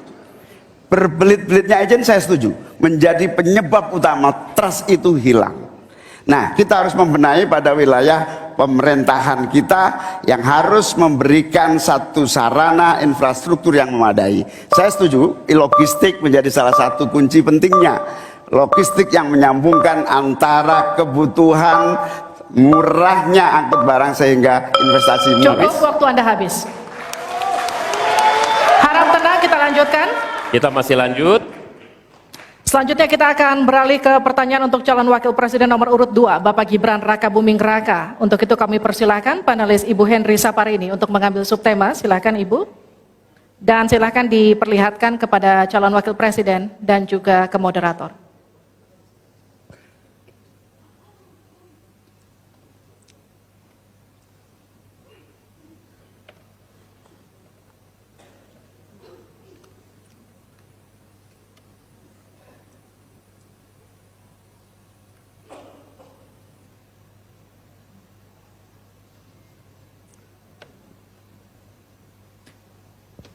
Berbelit-belitnya izin saya setuju, menjadi penyebab utama trust itu hilang. Nah, kita harus membenahi pada wilayah pemerintahan kita yang harus memberikan satu sarana infrastruktur yang memadai. Saya setuju, logistik menjadi salah satu kunci pentingnya. Logistik yang menyambungkan antara kebutuhan murahnya angkut barang sehingga investasi Cukup, murah. waktu Anda habis. Harap tenang, kita lanjutkan. Kita masih lanjut. Selanjutnya kita akan beralih ke pertanyaan untuk calon wakil presiden nomor urut 2, Bapak Gibran Rakabuming Raka. Untuk itu kami persilahkan panelis Ibu Henry Saparini untuk mengambil subtema. Silakan Ibu. Dan silakan diperlihatkan kepada calon wakil presiden dan juga ke moderator.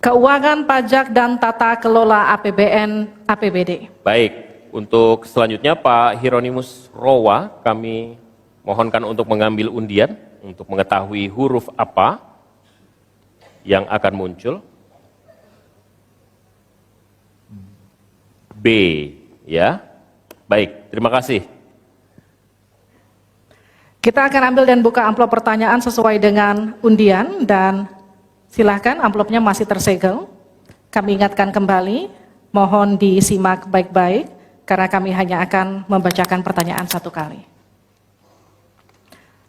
Keuangan, pajak, dan tata kelola APBN APBD. Baik, untuk selanjutnya Pak Hieronymus Rowa kami mohonkan untuk mengambil undian untuk mengetahui huruf apa yang akan muncul. B, ya. Baik, terima kasih. Kita akan ambil dan buka amplop pertanyaan sesuai dengan undian dan silakan, amplopnya masih tersegel. Kami ingatkan kembali, mohon disimak baik-baik karena kami hanya akan membacakan pertanyaan satu kali.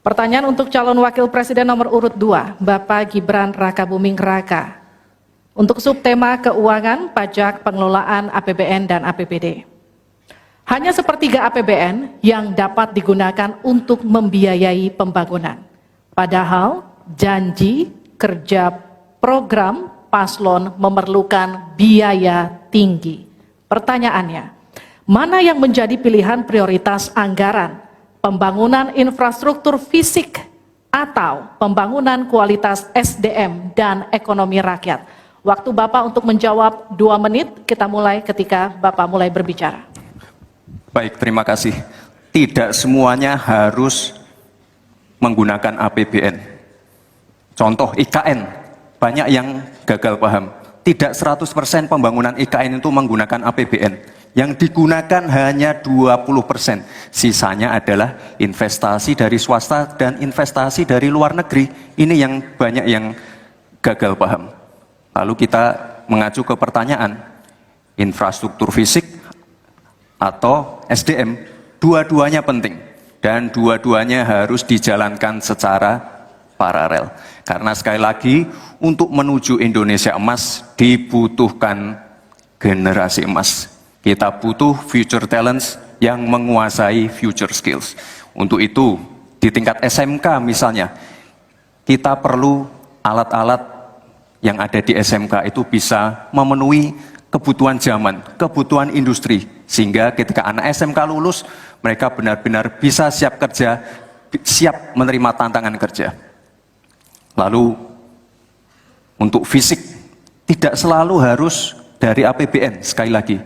Pertanyaan untuk calon wakil presiden nomor urut 2, Bapak Gibran Rakabuming Raka. Untuk subtema keuangan, pajak, pengelolaan APBN dan APBD. Hanya sepertiga APBN yang dapat digunakan untuk membiayai pembangunan. Padahal janji kerja program paslon memerlukan biaya tinggi. Pertanyaannya, mana yang menjadi pilihan prioritas anggaran? Pembangunan infrastruktur fisik atau pembangunan kualitas SDM dan ekonomi rakyat? Waktu Bapak untuk menjawab 2 menit, kita mulai ketika Bapak mulai berbicara. Baik, terima kasih. Tidak semuanya harus menggunakan APBN. Contoh IKN. Banyak yang gagal paham. Tidak 100% pembangunan IKN itu menggunakan APBN. Yang digunakan hanya 20%. Sisanya adalah investasi dari swasta dan investasi dari luar negeri. Ini yang banyak yang gagal paham. Lalu kita mengacu ke pertanyaan, infrastruktur fisik atau SDM, dua-duanya penting. Dan dua-duanya harus dijalankan secara paralel. Karena sekali lagi, untuk menuju Indonesia emas dibutuhkan generasi emas. Kita butuh future talents yang menguasai future skills. Untuk itu, di tingkat SMK misalnya, kita perlu alat-alat yang ada di SMK itu bisa memenuhi kebutuhan zaman, kebutuhan industri. Sehingga ketika anak SMK lulus, mereka benar-benar bisa siap kerja, siap menerima tantangan kerja. Lalu untuk fisik tidak selalu harus dari APBN, sekali lagi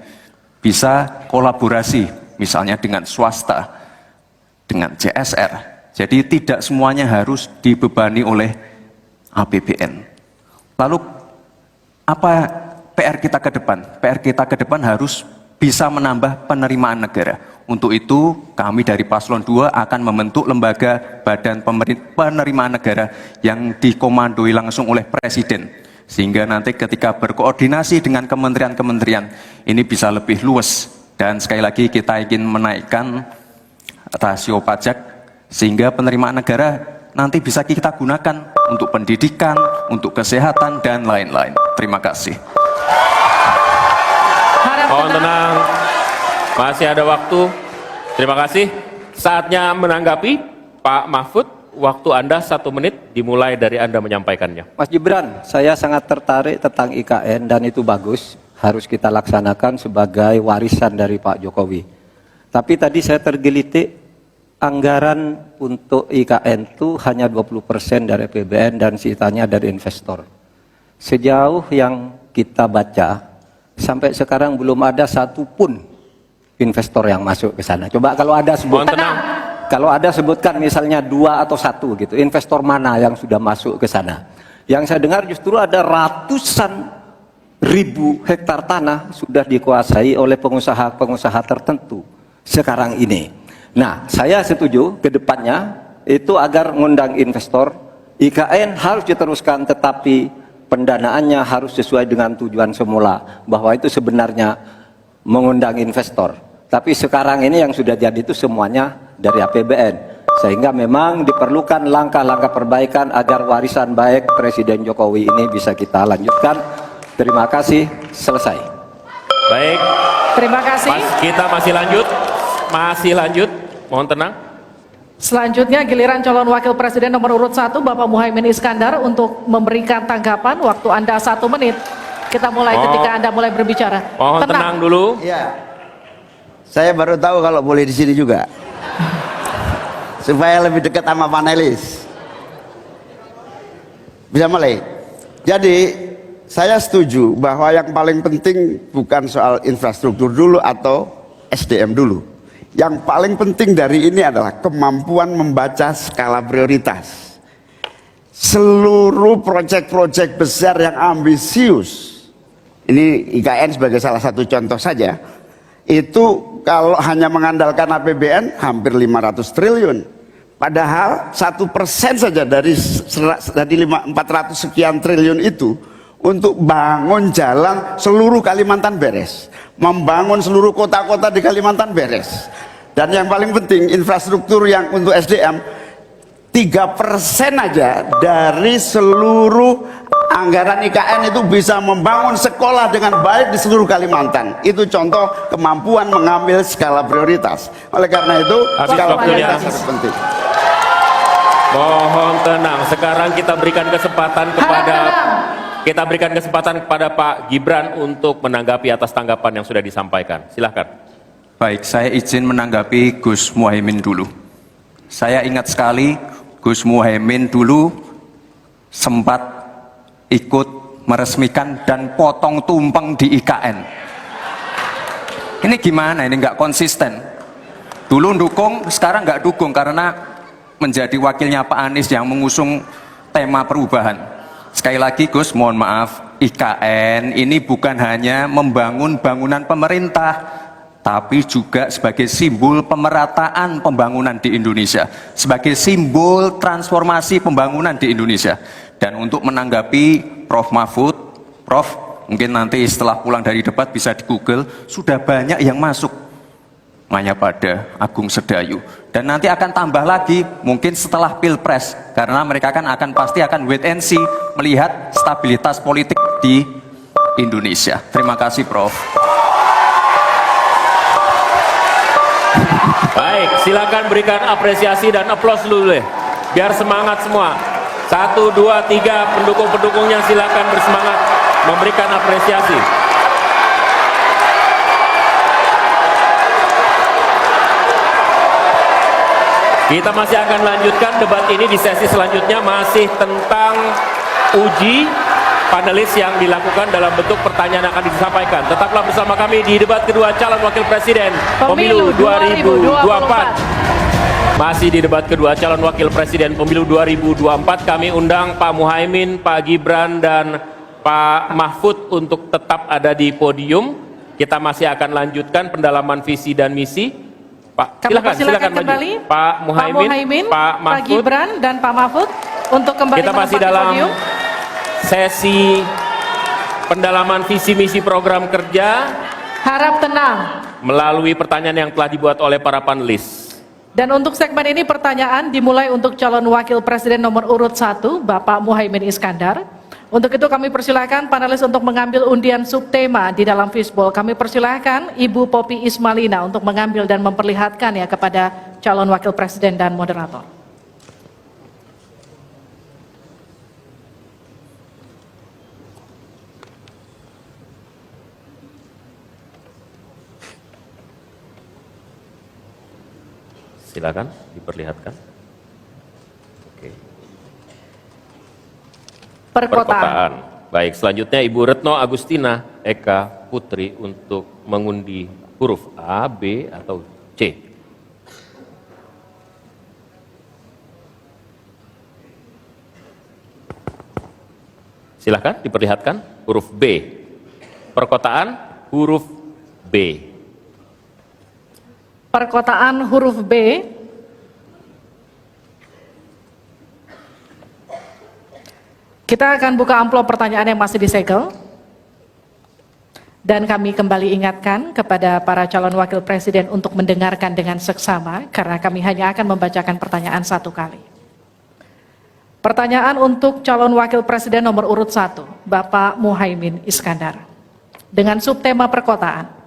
bisa kolaborasi misalnya dengan swasta, dengan CSR. Jadi tidak semuanya harus dibebani oleh APBN. Lalu apa PR kita ke depan? PR kita ke depan harus bisa menambah penerimaan negara. Untuk itu, kami dari Paslon 2 akan membentuk lembaga badan penerimaan negara yang dikomandoi langsung oleh Presiden. Sehingga nanti ketika berkoordinasi dengan kementerian-kementerian, ini bisa lebih luas. Dan sekali lagi kita ingin menaikkan rasio pajak, sehingga penerimaan negara nanti bisa kita gunakan untuk pendidikan, untuk kesehatan, dan lain-lain. Terima kasih. Mohon tenang, masih ada waktu. Terima kasih. Saatnya menanggapi Pak Mahfud. waktu Anda 1 menit dimulai dari Anda menyampaikannya. Mas Gibran, saya sangat tertarik tentang IKN dan itu bagus, harus kita laksanakan sebagai warisan dari Pak Jokowi. Tapi tadi saya tergelitik, anggaran untuk IKN itu hanya 20% dari APBN dan sisanya dari investor. Sejauh yang kita baca, sampai sekarang belum ada satupun investor yang masuk ke sana. Coba kalau ada sebutkan, kalau ada sebutkan misalnya 2 atau 1 gitu, investor mana yang sudah masuk ke sana. Yang saya dengar justru ada ratusan ribu hektar tanah sudah dikuasai oleh pengusaha-pengusaha tertentu sekarang ini. Nah, saya setuju ke depannya itu agar mengundang investor, IKN harus diteruskan tetapi pendanaannya harus sesuai dengan tujuan semula, bahwa itu sebenarnya mengundang investor. Tapi sekarang ini yang sudah jadi itu semuanya dari APBN. Sehingga memang diperlukan langkah-langkah perbaikan agar warisan baik Presiden Jokowi ini bisa kita lanjutkan. Terima kasih, selesai. Baik. Terima kasih. Kita masih lanjut. Mohon tenang. Selanjutnya giliran calon wakil presiden nomor urut 1 Bapak Muhaimin Iskandar untuk memberikan tanggapan. Waktu Anda 1 menit. Kita mulai ketika Anda mulai berbicara. Mohon tenang dulu. Iya. Saya baru tahu kalau boleh di sini juga. Supaya lebih dekat sama panelis. Bisa mulai. Jadi saya setuju bahwa yang paling penting bukan soal infrastruktur dulu atau SDM dulu. Yang paling penting dari ini adalah kemampuan membaca skala prioritas. Seluruh proyek-proyek besar yang ambisius, ini IKN sebagai salah satu contoh saja, itu kalau hanya mengandalkan APBN hampir 500 triliun. Padahal 1% saja dari 400 sekian triliun itu untuk bangun jalan seluruh Kalimantan beres, membangun seluruh kota-kota di Kalimantan beres. Dan yang paling penting infrastruktur yang untuk SDM 3% aja dari seluruh anggaran IKN itu bisa membangun sekolah dengan baik di seluruh Kalimantan. Itu contoh kemampuan mengambil skala prioritas. Oleh karena itu skala prioritas sangat penting. Mohon tenang. Sekarang kita berikan kesempatan kepada Pak Gibran untuk menanggapi atas tanggapan yang sudah disampaikan. Silahkan. Baik, saya izin menanggapi Gus Muhaimin dulu. Saya ingat sekali Gus Muhaimin dulu sempat ikut meresmikan dan potong tumpeng di IKN. Ini gimana? Ini nggak konsisten. Dulu dukung, sekarang nggak dukung karena menjadi wakilnya Pak Anies yang mengusung tema perubahan. Sekali lagi Gus, mohon maaf, IKN ini bukan hanya membangun bangunan pemerintah, tapi juga sebagai simbol pemerataan pembangunan di Indonesia, sebagai simbol transformasi pembangunan di Indonesia. Dan untuk menanggapi Prof. Mahfud, Prof, mungkin nanti setelah pulang dari debat bisa di Google, sudah banyak yang masuk hanya pada Agung Sedayu. Dan nanti akan tambah lagi mungkin setelah Pilpres, karena mereka pasti akan wait and see melihat stabilitas politik di Indonesia. Terima kasih Prof. Baik, silakan berikan apresiasi dan aplaus dulu deh. Biar semangat semua. 1, 2, 3 pendukung-pendukungnya silakan bersemangat memberikan apresiasi. Kita masih akan lanjutkan debat ini di sesi selanjutnya, masih tentang uji panelis yang dilakukan dalam bentuk pertanyaan yang akan disampaikan. Tetaplah bersama kami di debat kedua calon wakil presiden pemilu 2024. Masih di debat kedua calon wakil presiden pemilu 2024, kami undang Pak Muhaimin, Pak Gibran, dan Pak Mahfud untuk tetap ada di podium. Kita masih akan lanjutkan pendalaman visi dan misi. Pak, silakan kembali. maju. Pak Muhaimin, Pak Mahfud, Pak Gibran, dan Pak Mahfud untuk kembali kita masih dalam podium. Sesi pendalaman visi misi program kerja. Harap tenang. Melalui pertanyaan yang telah dibuat oleh para panelis. Dan untuk segmen ini pertanyaan dimulai untuk calon wakil presiden nomor urut 1, Bapak Muhaimin Iskandar. Untuk itu kami persilahkan panelis untuk mengambil undian subtema di dalam fishbowl. Kami persilahkan Ibu Poppy Ismalina untuk mengambil dan memperlihatkan ya kepada calon wakil presiden dan moderator. Silakan diperlihatkan. Oke. Perkotaan. Baik, selanjutnya Ibu Retno Agustina Eka Putri untuk mengundi huruf A, B, atau C. Silakan diperlihatkan huruf B. Perkotaan huruf B. Perkotaan huruf B. Kita akan buka amplop pertanyaan yang masih disegel. Dan kami kembali ingatkan kepada para calon wakil presiden untuk mendengarkan dengan seksama, karena kami hanya akan membacakan pertanyaan satu kali. Pertanyaan untuk calon wakil presiden nomor urut 1, Bapak Muhaimin Iskandar. Dengan subtema perkotaan.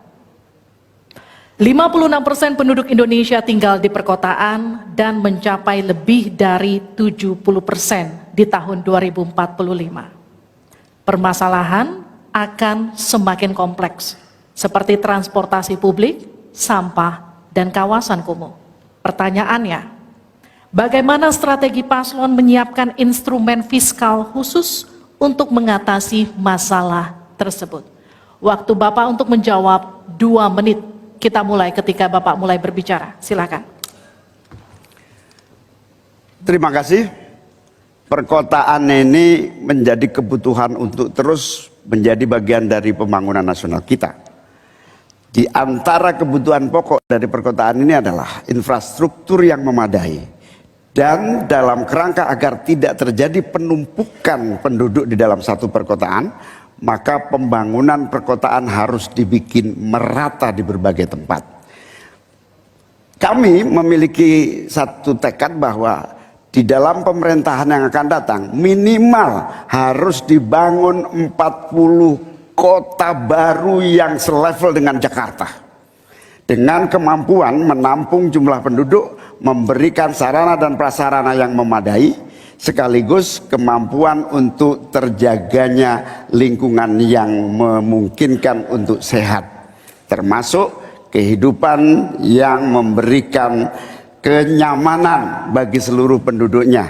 56% penduduk Indonesia tinggal di perkotaan dan mencapai lebih dari 70% di tahun 2045. Permasalahan akan semakin kompleks, seperti transportasi publik, sampah, dan kawasan kumuh. Pertanyaannya, bagaimana strategi paslon menyiapkan instrumen fiskal khusus untuk mengatasi masalah tersebut? Waktu Bapak untuk menjawab 2 menit. Kita mulai ketika Bapak mulai berbicara. Silakan. Terima kasih. Perkotaan ini menjadi kebutuhan untuk terus menjadi bagian dari pembangunan nasional kita. Di antara kebutuhan pokok dari perkotaan ini adalah infrastruktur yang memadai. Dan dalam kerangka agar tidak terjadi penumpukan penduduk di dalam satu perkotaan, maka pembangunan perkotaan harus dibikin merata di berbagai tempat. Kami memiliki satu tekad bahwa di dalam pemerintahan yang akan datang minimal harus dibangun 40 kota baru yang selevel dengan Jakarta. Dengan kemampuan menampung jumlah penduduk, memberikan sarana dan prasarana yang memadai, sekaligus kemampuan untuk terjaganya lingkungan yang memungkinkan untuk sehat, termasuk kehidupan yang memberikan kenyamanan bagi seluruh penduduknya,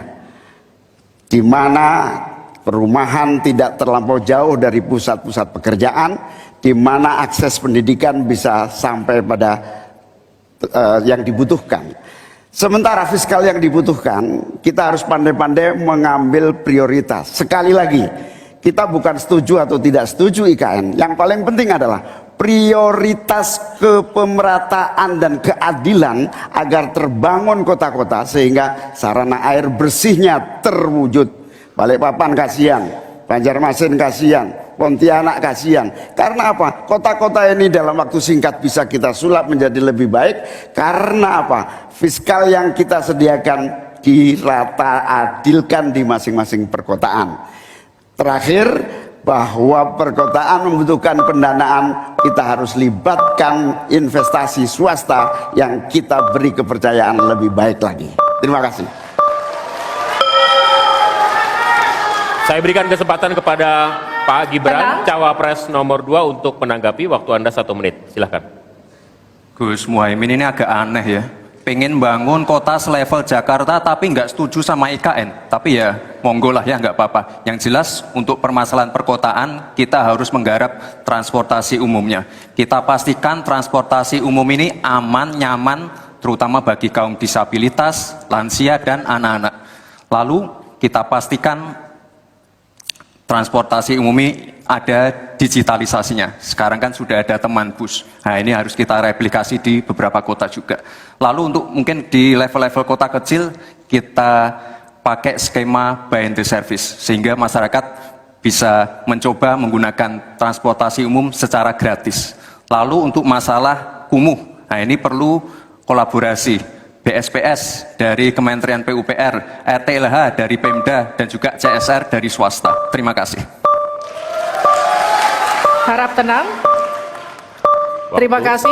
di mana perumahan tidak terlampau jauh dari pusat-pusat pekerjaan, di mana akses pendidikan bisa sampai pada yang dibutuhkan. Sementara fiskal yang dibutuhkan, kita harus pandai-pandai mengambil prioritas. Sekali lagi, kita bukan setuju atau tidak setuju IKN. Yang paling penting adalah prioritas kepemerataan dan keadilan agar terbangun kota-kota sehingga sarana air bersihnya terwujud. Balikpapan kasihan, Banjarmasin kasihan, Pontianak kasihan. Karena apa? Kota-kota ini dalam waktu singkat bisa kita sulap menjadi lebih baik. Karena apa? Fiskal yang kita sediakan dirata adilkan di masing-masing perkotaan. Terakhir, bahwa perkotaan membutuhkan pendanaan, kita harus libatkan investasi swasta yang kita beri kepercayaan lebih baik lagi. Terima kasih. Saya berikan kesempatan kepada Pak Gibran, Cawapres nomor 2 untuk menanggapi. Waktu Anda 1 menit, silahkan. Gus Muhaimin ini agak aneh ya. Pengen bangun kota selevel Jakarta tapi nggak setuju sama IKN. Tapi ya monggo lah ya, nggak apa-apa. Yang jelas untuk permasalahan perkotaan kita harus menggarap transportasi umumnya. Kita pastikan transportasi umum ini aman, nyaman, terutama bagi kaum disabilitas, lansia, dan anak-anak. Lalu kita pastikan transportasi umum ini ada digitalisasinya. Sekarang kan sudah ada teman bus. Nah ini harus kita replikasi di beberapa kota juga. Lalu untuk mungkin di level-level kota kecil kita pakai skema buy and service sehingga masyarakat bisa mencoba menggunakan transportasi umum secara gratis. Lalu untuk masalah kumuh, nah ini perlu kolaborasi BSPS dari Kementerian PUPR, RTLH dari Pemda, dan juga CSR dari swasta. Terima kasih. Harap tenang. Terima kasih.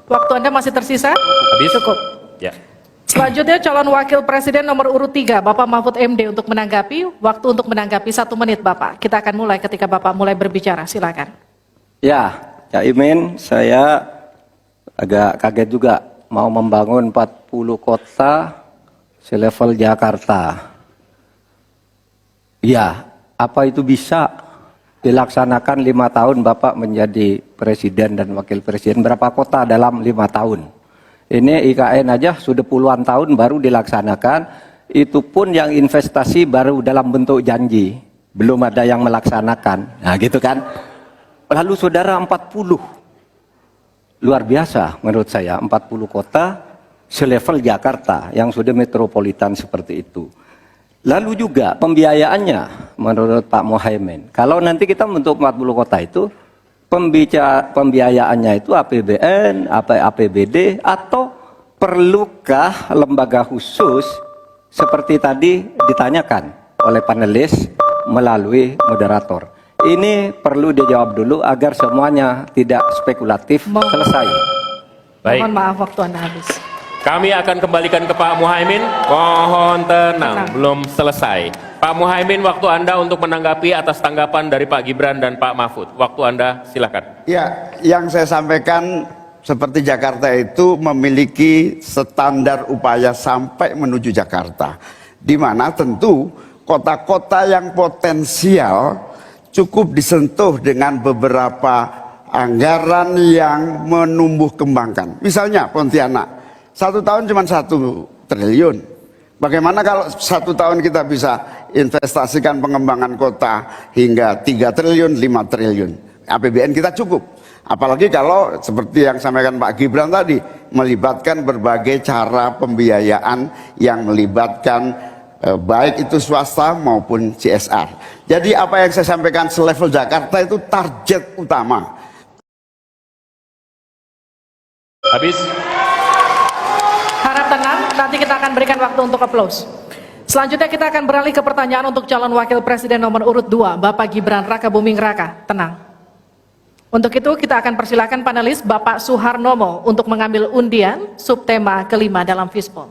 Waktu Anda masih tersisa? Habis? Cukup. Ya. Selanjutnya calon wakil presiden nomor urut 3, Bapak Mahfud MD untuk menanggapi. Waktu untuk menanggapi 1 menit, Bapak. Kita akan mulai ketika Bapak mulai berbicara. Silakan. Ya, Cak Imin, saya agak kaget juga mau membangun 40 kota selevel Jakarta. Ya, apa itu bisa dilaksanakan 5 tahun Bapak menjadi presiden dan wakil presiden? Berapa kota dalam 5 tahun? Ini IKN aja sudah puluhan tahun baru dilaksanakan. Itu pun yang investasi baru dalam bentuk janji. Belum ada yang melaksanakan. Nah gitu kan. Lalu saudara 40. Luar biasa menurut saya. 40 kota selevel Jakarta yang sudah metropolitan seperti itu. Lalu juga pembiayaannya menurut Pak Muhaimin. Kalau nanti kita membentuk 40 kota itu, pembiayaannya itu APBN, APBD, atau perlukah lembaga khusus seperti tadi ditanyakan oleh panelis melalui moderator. Ini perlu dijawab dulu agar semuanya tidak spekulatif. Selesai. Baik. Mohon maaf waktu Anda habis. Kami akan kembalikan ke Pak Muhaimin. Mohon tenang, belum selesai. Pak Muhaimin, waktu Anda untuk menanggapi atas tanggapan dari Pak Gibran dan Pak Mahfud. Waktu Anda silakan. Ya, yang saya sampaikan seperti Jakarta itu memiliki standar upaya sampai menuju Jakarta. Di mana tentu kota-kota yang potensial cukup disentuh dengan beberapa anggaran yang menumbuh kembangkan. Misalnya Pontianak. 1 tahun cuma 1 triliun. Bagaimana kalau 1 tahun kita bisa investasikan pengembangan kota hingga 3 triliun, 5 triliun. APBN kita cukup. Apalagi kalau seperti yang sampaikan Pak Gibran tadi, melibatkan berbagai cara pembiayaan yang melibatkan baik itu swasta maupun CSR. Jadi apa yang saya sampaikan selevel Jakarta itu target utama. Habis. Harap tenang, nanti kita akan berikan waktu untuk aplaus. Selanjutnya kita akan beralih ke pertanyaan untuk calon wakil presiden nomor urut 2, Bapak Gibran Rakabuming Raka. Tenang. Untuk itu kita akan persilakan panelis Bapak Suharnomo untuk mengambil undian subtema kelima dalam Fishbowl.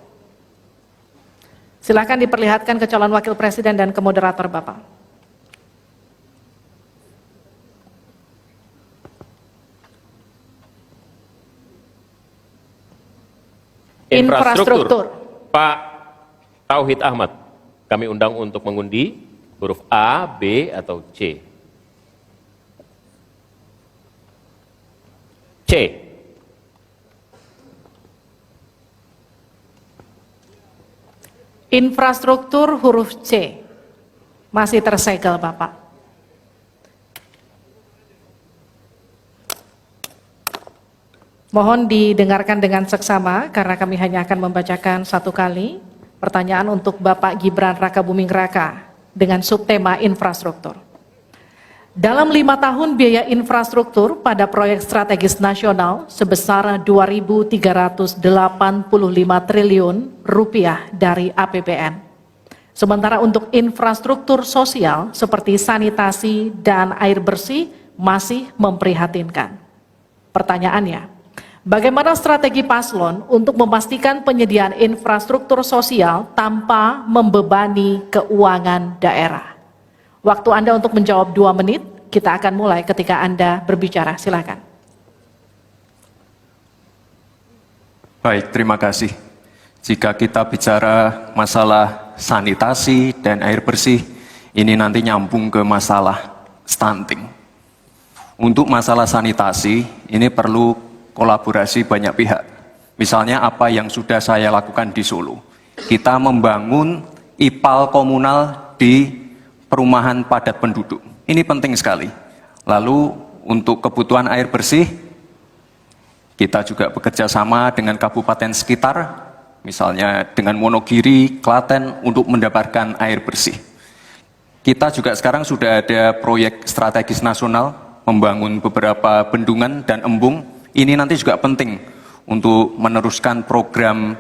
Silakan diperlihatkan ke calon wakil presiden dan ke moderator Bapak. Infrastruktur. Pak Tauhid Ahmad, kami undang untuk mengundi huruf A, B, atau C. C. Infrastruktur huruf C. Masih tersegel Bapak. Mohon didengarkan dengan seksama karena kami hanya akan membacakan 1 kali pertanyaan untuk Bapak Gibran Rakabuming Raka dengan subtema infrastruktur. Dalam 5 tahun biaya infrastruktur pada proyek strategis nasional sebesar 2.385 triliun rupiah dari APBN. Sementara untuk infrastruktur sosial seperti sanitasi dan air bersih masih memprihatinkan. Pertanyaannya, bagaimana strategi paslon untuk memastikan penyediaan infrastruktur sosial tanpa membebani keuangan daerah? Waktu Anda untuk menjawab 2 menit, kita akan mulai ketika Anda berbicara. Silakan. Baik, terima kasih. Jika kita bicara masalah sanitasi dan air bersih, ini nanti nyambung ke masalah stunting. Untuk masalah sanitasi, ini perlu kolaborasi banyak pihak. Misalnya apa yang sudah saya lakukan di Solo. Kita membangun IPAL komunal di perumahan padat penduduk. Ini penting sekali. Lalu untuk kebutuhan air bersih, kita juga bekerja sama dengan kabupaten sekitar, misalnya dengan Wonogiri, Klaten, untuk mendapatkan air bersih. Kita juga sekarang sudah ada proyek strategis nasional, membangun beberapa bendungan dan embung. Ini nanti juga penting untuk meneruskan program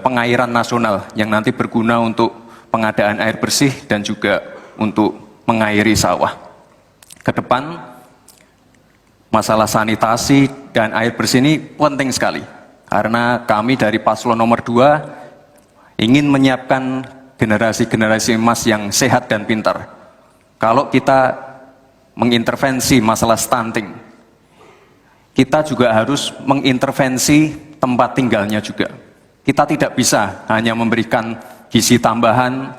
pengairan nasional yang nanti berguna untuk pengadaan air bersih dan juga untuk mengairi sawah. Ke depan, masalah sanitasi dan air bersih ini penting sekali. Karena kami dari paslon nomor 2 ingin menyiapkan generasi-generasi emas yang sehat dan pintar. Kalau kita mengintervensi masalah stunting, kita juga harus mengintervensi tempat tinggalnya juga. Kita tidak bisa hanya memberikan gizi tambahan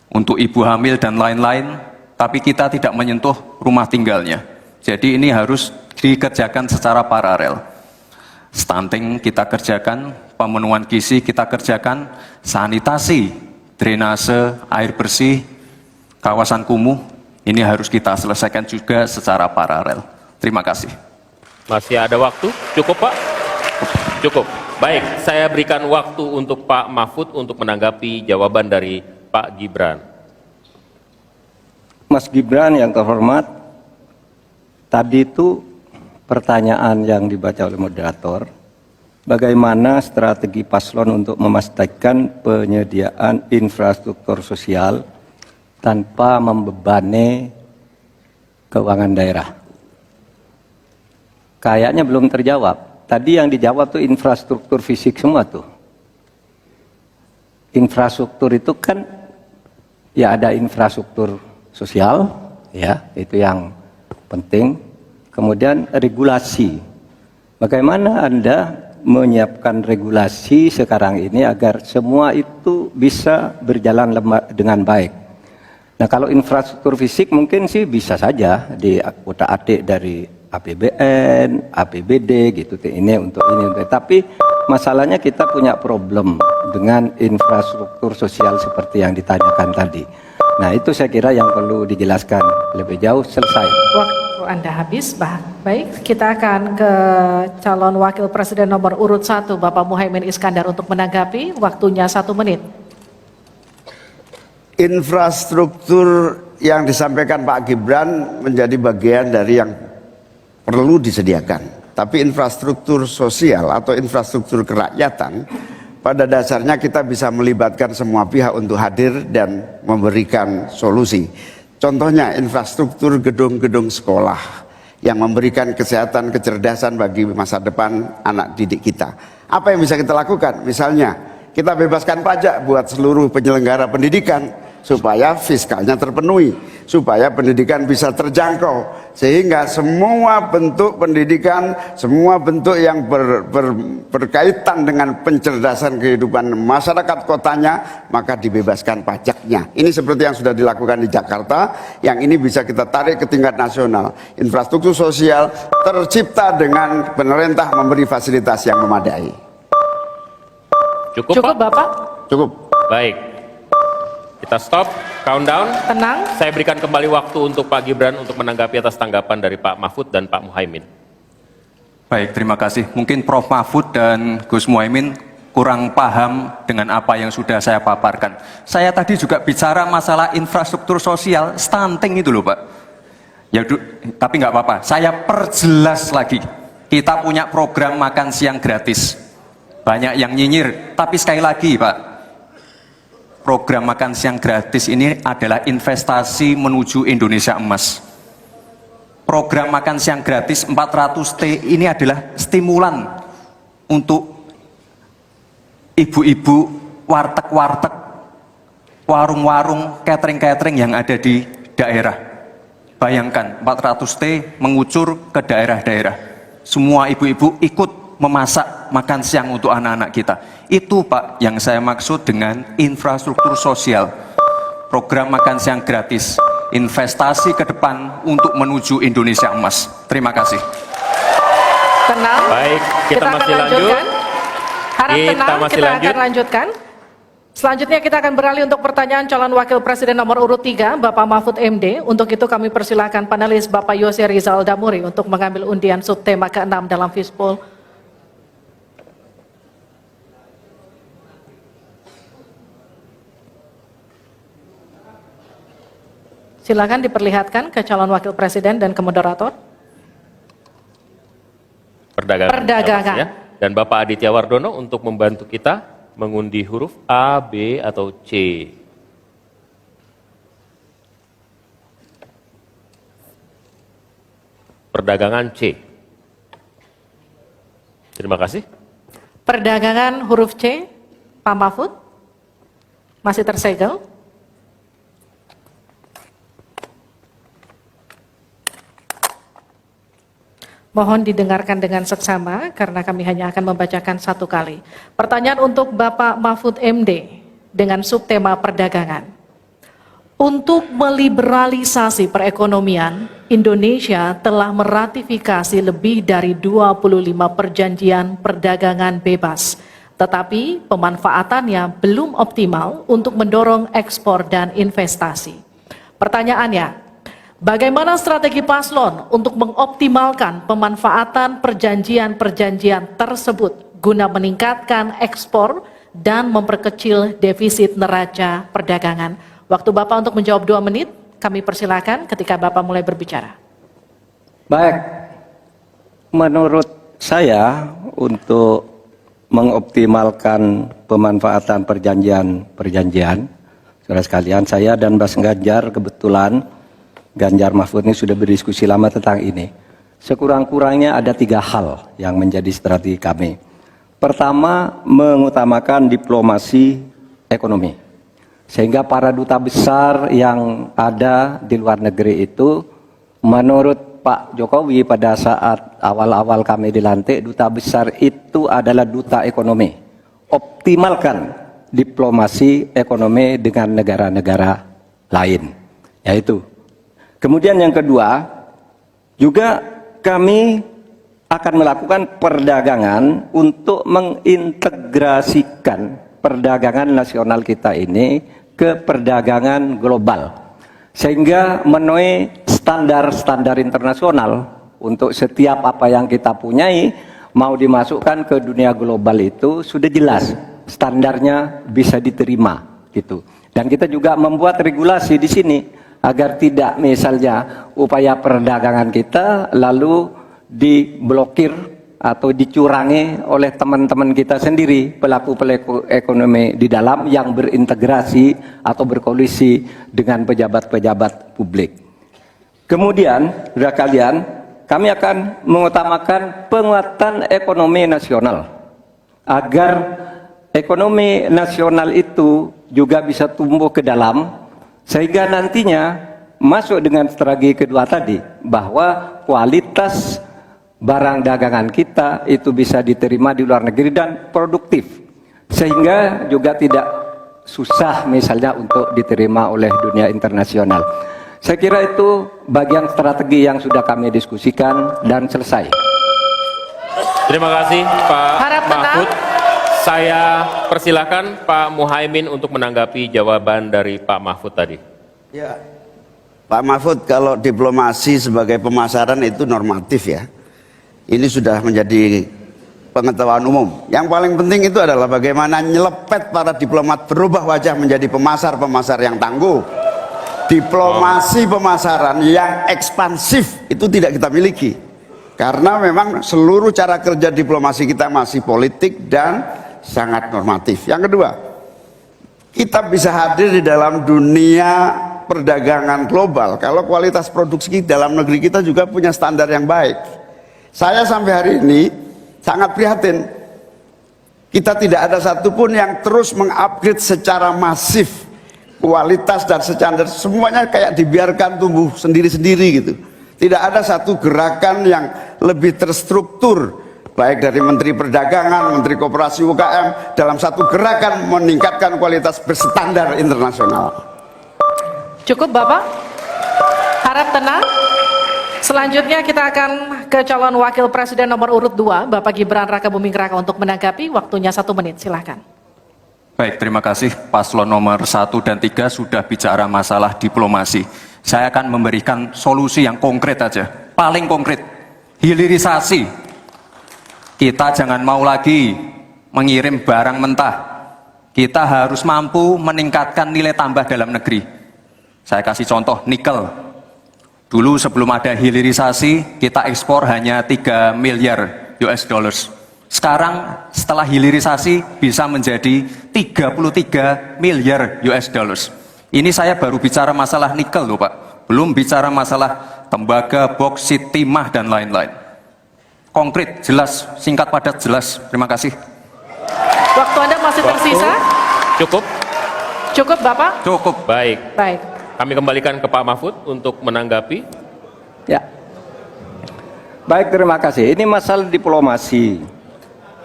untuk ibu hamil dan lain-lain, tapi kita tidak menyentuh rumah tinggalnya. Jadi ini harus dikerjakan secara paralel. Stunting kita kerjakan, pemenuhan gizi kita kerjakan, sanitasi, drainase, air bersih, kawasan kumuh, ini harus kita selesaikan juga secara paralel. Terima kasih. Masih ada waktu? Cukup Pak? Cukup. Baik, saya berikan waktu untuk Pak Mahfud untuk menanggapi jawaban dari Pak Gibran. Mas Gibran yang terhormat, tadi itu pertanyaan yang dibaca oleh moderator, bagaimana strategi paslon untuk memastikan penyediaan infrastruktur sosial tanpa membebani keuangan daerah. Kayaknya belum terjawab. Tadi yang dijawab tuh infrastruktur fisik semua tuh. Infrastruktur itu kan ya ada infrastruktur sosial, ya itu yang penting. Kemudian regulasi. Bagaimana Anda menyiapkan regulasi sekarang ini agar semua itu bisa berjalan dengan baik? Nah kalau infrastruktur fisik mungkin sih bisa saja di kota adik dari APBN, APBD gitu. Ini untuk ini. Tapi masalahnya kita punya problem dengan infrastruktur sosial seperti yang ditanyakan tadi. Nah itu saya kira yang perlu dijelaskan lebih jauh. Selesai. Waktu Anda habis, baik kita akan ke calon wakil presiden nomor urut 1 Bapak Muhaimin Iskandar untuk menanggapi, waktunya 1 menit. Infrastruktur yang disampaikan Pak Gibran menjadi bagian dari yang perlu disediakan. Tapi infrastruktur sosial atau infrastruktur kerakyatan, pada dasarnya kita bisa melibatkan semua pihak untuk hadir dan memberikan solusi. Contohnya infrastruktur gedung-gedung sekolah yang memberikan kesehatan, kecerdasan bagi masa depan anak didik kita. Apa yang bisa kita lakukan? Misalnya kita bebaskan pajak buat seluruh penyelenggara pendidikan supaya fiskalnya terpenuhi, supaya pendidikan bisa terjangkau, sehingga semua bentuk pendidikan, semua bentuk yang berkaitan dengan pencerdasan kehidupan masyarakat kotanya, maka dibebaskan pajaknya. Ini seperti yang sudah dilakukan di Jakarta, yang ini bisa kita tarik ke tingkat nasional. Infrastruktur sosial tercipta dengan pemerintah memberi fasilitas yang memadai. Cukup Pak? Bapak? Cukup. Baik. Kita stop, countdown. Tenang. Saya berikan kembali waktu untuk Pak Gibran untuk menanggapi atas tanggapan dari Pak Mahfud dan Pak Muhaimin. Baik, terima kasih. Mungkin Prof. Mahfud dan Gus Muhaimin kurang paham dengan apa yang sudah saya paparkan. Saya tadi juga bicara masalah infrastruktur sosial, stunting itu loh Pak. Ya, tapi nggak apa-apa, saya perjelas lagi. Kita punya program makan siang gratis. Banyak yang nyinyir, tapi sekali lagi Pak, program makan siang gratis ini adalah investasi menuju Indonesia emas. Program makan siang gratis 400T ini adalah stimulan untuk ibu-ibu, warteg-warteg, warung-warung, catering-catering yang ada di daerah. Bayangkan 400T mengucur ke daerah-daerah. Semua ibu-ibu ikut memasak makan siang untuk anak-anak kita. Itu Pak yang saya maksud dengan infrastruktur sosial. Program makan siang gratis, investasi ke depan untuk menuju Indonesia emas. Terima kasih. Tenang. Baik, kita masih akan lanjut. lanjutkan. Harap Kita tenang, masih kita lanjut. akan lanjutkan. Selanjutnya kita akan beralih untuk pertanyaan calon wakil presiden nomor urut 3, Bapak Mahfud MD. Untuk itu kami persilakan panelis Bapak Yose Rizal Damuri untuk mengambil undian subtema ke-6 dalam Fispol. Silakan diperlihatkan ke calon wakil presiden dan ke moderator. Perdagangan. Ya. Dan Bapak Aditya Wardono untuk membantu kita mengundi huruf A, B, atau C. Perdagangan C. Terima kasih. Perdagangan huruf C, Pak Mahfud. Masih tersegel. Mohon didengarkan dengan seksama karena kami hanya akan membacakan satu kali. Pertanyaan untuk Bapak Mahfud MD dengan subtema perdagangan. Untuk meliberalisasi perekonomian, Indonesia telah meratifikasi lebih dari 25 perjanjian perdagangan bebas. Tetapi pemanfaatannya belum optimal untuk mendorong ekspor dan investasi. Pertanyaannya, bagaimana strategi paslon untuk mengoptimalkan pemanfaatan perjanjian-perjanjian tersebut guna meningkatkan ekspor dan memperkecil defisit neraca perdagangan? Waktu Bapak untuk menjawab 2 menit, kami persilakan ketika Bapak mulai berbicara. Baik, menurut saya untuk mengoptimalkan pemanfaatan perjanjian-perjanjian, saudara sekalian, saya dan Mas Ganjar kebetulan Ganjar Mahfud ini sudah berdiskusi lama tentang ini. Sekurang-kurangnya ada 3 hal yang menjadi strategi kami. Pertama, mengutamakan diplomasi ekonomi. Sehingga para duta besar yang ada di luar negeri itu, menurut Pak Jokowi pada saat awal-awal kami dilantik, duta besar itu adalah duta ekonomi. Optimalkan diplomasi ekonomi dengan negara-negara lain. Yaitu. Kemudian yang kedua, juga kami akan melakukan perdagangan untuk mengintegrasikan perdagangan nasional kita ini ke perdagangan global. Sehingga memenuhi standar-standar internasional untuk setiap apa yang kita punyai mau dimasukkan ke dunia global itu sudah jelas standarnya bisa diterima gitu. Dan kita juga membuat regulasi di sini agar tidak misalnya upaya perdagangan kita lalu diblokir atau dicurangi oleh teman-teman kita sendiri, pelaku-pelaku ekonomi di dalam yang berintegrasi atau berkoalisi dengan pejabat-pejabat publik. Kemudian, saudara kalian, kami akan mengutamakan penguatan ekonomi nasional agar ekonomi nasional itu juga bisa tumbuh ke dalam sehingga nantinya masuk dengan strategi kedua tadi bahwa kualitas barang dagangan kita itu bisa diterima di luar negeri dan produktif sehingga juga tidak susah misalnya untuk diterima oleh dunia internasional. Saya kira itu bagian strategi yang sudah kami diskusikan dan selesai. Terima kasih Pak Harap tenang. Mahfud. Saya persilakan Pak Muhaimin untuk menanggapi jawaban dari Pak Mahfud tadi. Ya, Pak Mahfud, kalau diplomasi sebagai pemasaran itu normatif ya. Ini sudah menjadi pengetahuan umum. Yang paling penting itu adalah bagaimana nyelepet para diplomat berubah wajah menjadi pemasar-pemasar yang tangguh. Diplomasi pemasaran yang ekspansif itu tidak kita miliki. Karena memang seluruh cara kerja diplomasi kita masih politik dan sangat normatif. Yang kedua, kita bisa hadir di dalam dunia perdagangan global kalau kualitas produksi dalam negeri kita juga punya standar yang baik. Saya sampai hari ini sangat prihatin. Kita tidak ada satupun yang terus mengupgrade secara masif kualitas dan standar. Semuanya kayak dibiarkan tumbuh sendiri-sendiri gitu. Tidak ada satu gerakan yang lebih terstruktur baik dari Menteri Perdagangan, Menteri Koperasi UKM dalam satu gerakan meningkatkan kualitas berstandar internasional. Cukup Bapak? Harap tenang. Selanjutnya kita akan ke calon wakil presiden nomor urut 2, Bapak Gibran Raka Buming Raka untuk menanggapi. Waktunya 1 menit, silahkan. Baik, terima kasih. Paslon nomor 1 dan 3 sudah bicara masalah diplomasi. Saya akan memberikan solusi yang konkret aja. Paling konkret, hilirisasi. Kita jangan mau lagi mengirim barang mentah. Kita harus mampu meningkatkan nilai tambah dalam negeri. Saya kasih contoh, nikel. Dulu sebelum ada hilirisasi, kita ekspor hanya 3 miliar US dollars. Sekarang setelah hilirisasi bisa menjadi 33 miliar US dollars. Ini saya baru bicara masalah nikel loh Pak. Belum bicara masalah tembaga, boksit, timah, dan lain-lain. Konkret, jelas, singkat, padat, jelas. Terima kasih. Waktu Anda masih tersisa? Cukup? Cukup Bapak? Cukup. Baik. Baik. Kami kembalikan ke Pak Mahfud untuk menanggapi. Ya. Baik, terima kasih. Ini masalah diplomasi.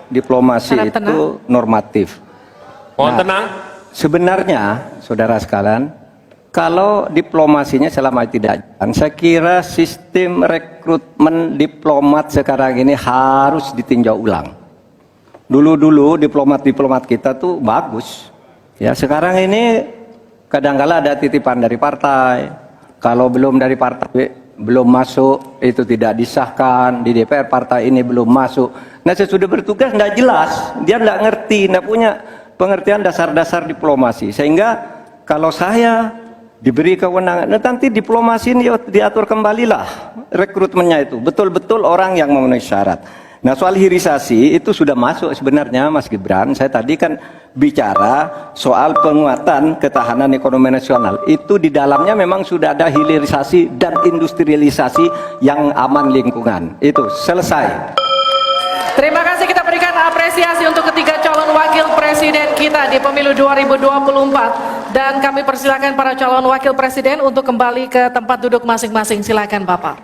Diplomasi Harap itu tenang. normatif. Mohon Nah, tenang. Sebenarnya, saudara sekalian, kalau diplomasinya selama tidak jalan, saya kira sistem rekrutmen diplomat sekarang ini harus ditinjau ulang. Dulu-dulu diplomat-diplomat kita tuh bagus. Ya, sekarang ini kadang-kala ada titipan dari partai. Kalau belum dari partai belum masuk, itu tidak disahkan di DPR, partai ini belum masuk. Nah, sesudah bertugas tidak jelas, dia tidak ngerti, tidak punya pengertian dasar-dasar diplomasi. Sehingga kalau saya diberi kewenangan, nah nanti diplomasi ini diatur kembalilah rekrutmennya itu, betul-betul orang yang memenuhi syarat. Nah, soal hilirisasi itu sudah masuk sebenarnya, Mas Gibran. Saya tadi kan bicara soal penguatan ketahanan ekonomi nasional. Itu di dalamnya memang sudah ada hilirisasi dan industrialisasi yang aman lingkungan. Itu selesai. Terima kasih, kita berikan apresiasi untuk ketiga calon wakil presiden kita di pemilu 2024. Dan kami persilakan para calon wakil presiden untuk kembali ke tempat duduk masing-masing. Silakan Bapak.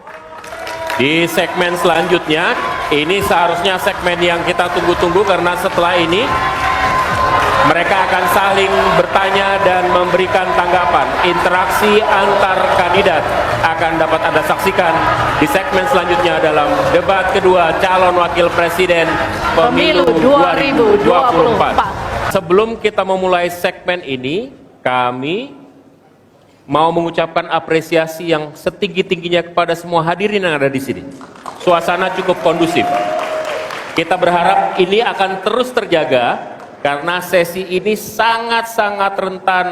Di segmen selanjutnya, ini seharusnya segmen yang kita tunggu-tunggu karena setelah ini mereka akan saling bertanya dan memberikan tanggapan. Interaksi antar kandidat akan dapat Anda saksikan di segmen selanjutnya dalam debat kedua calon wakil presiden pemilu 2024. Sebelum kita memulai segmen ini, kami mau mengucapkan apresiasi yang setinggi-tingginya kepada semua hadirin yang ada di sini. Suasana cukup kondusif. Kita berharap ini akan terus terjaga karena sesi ini sangat-sangat rentan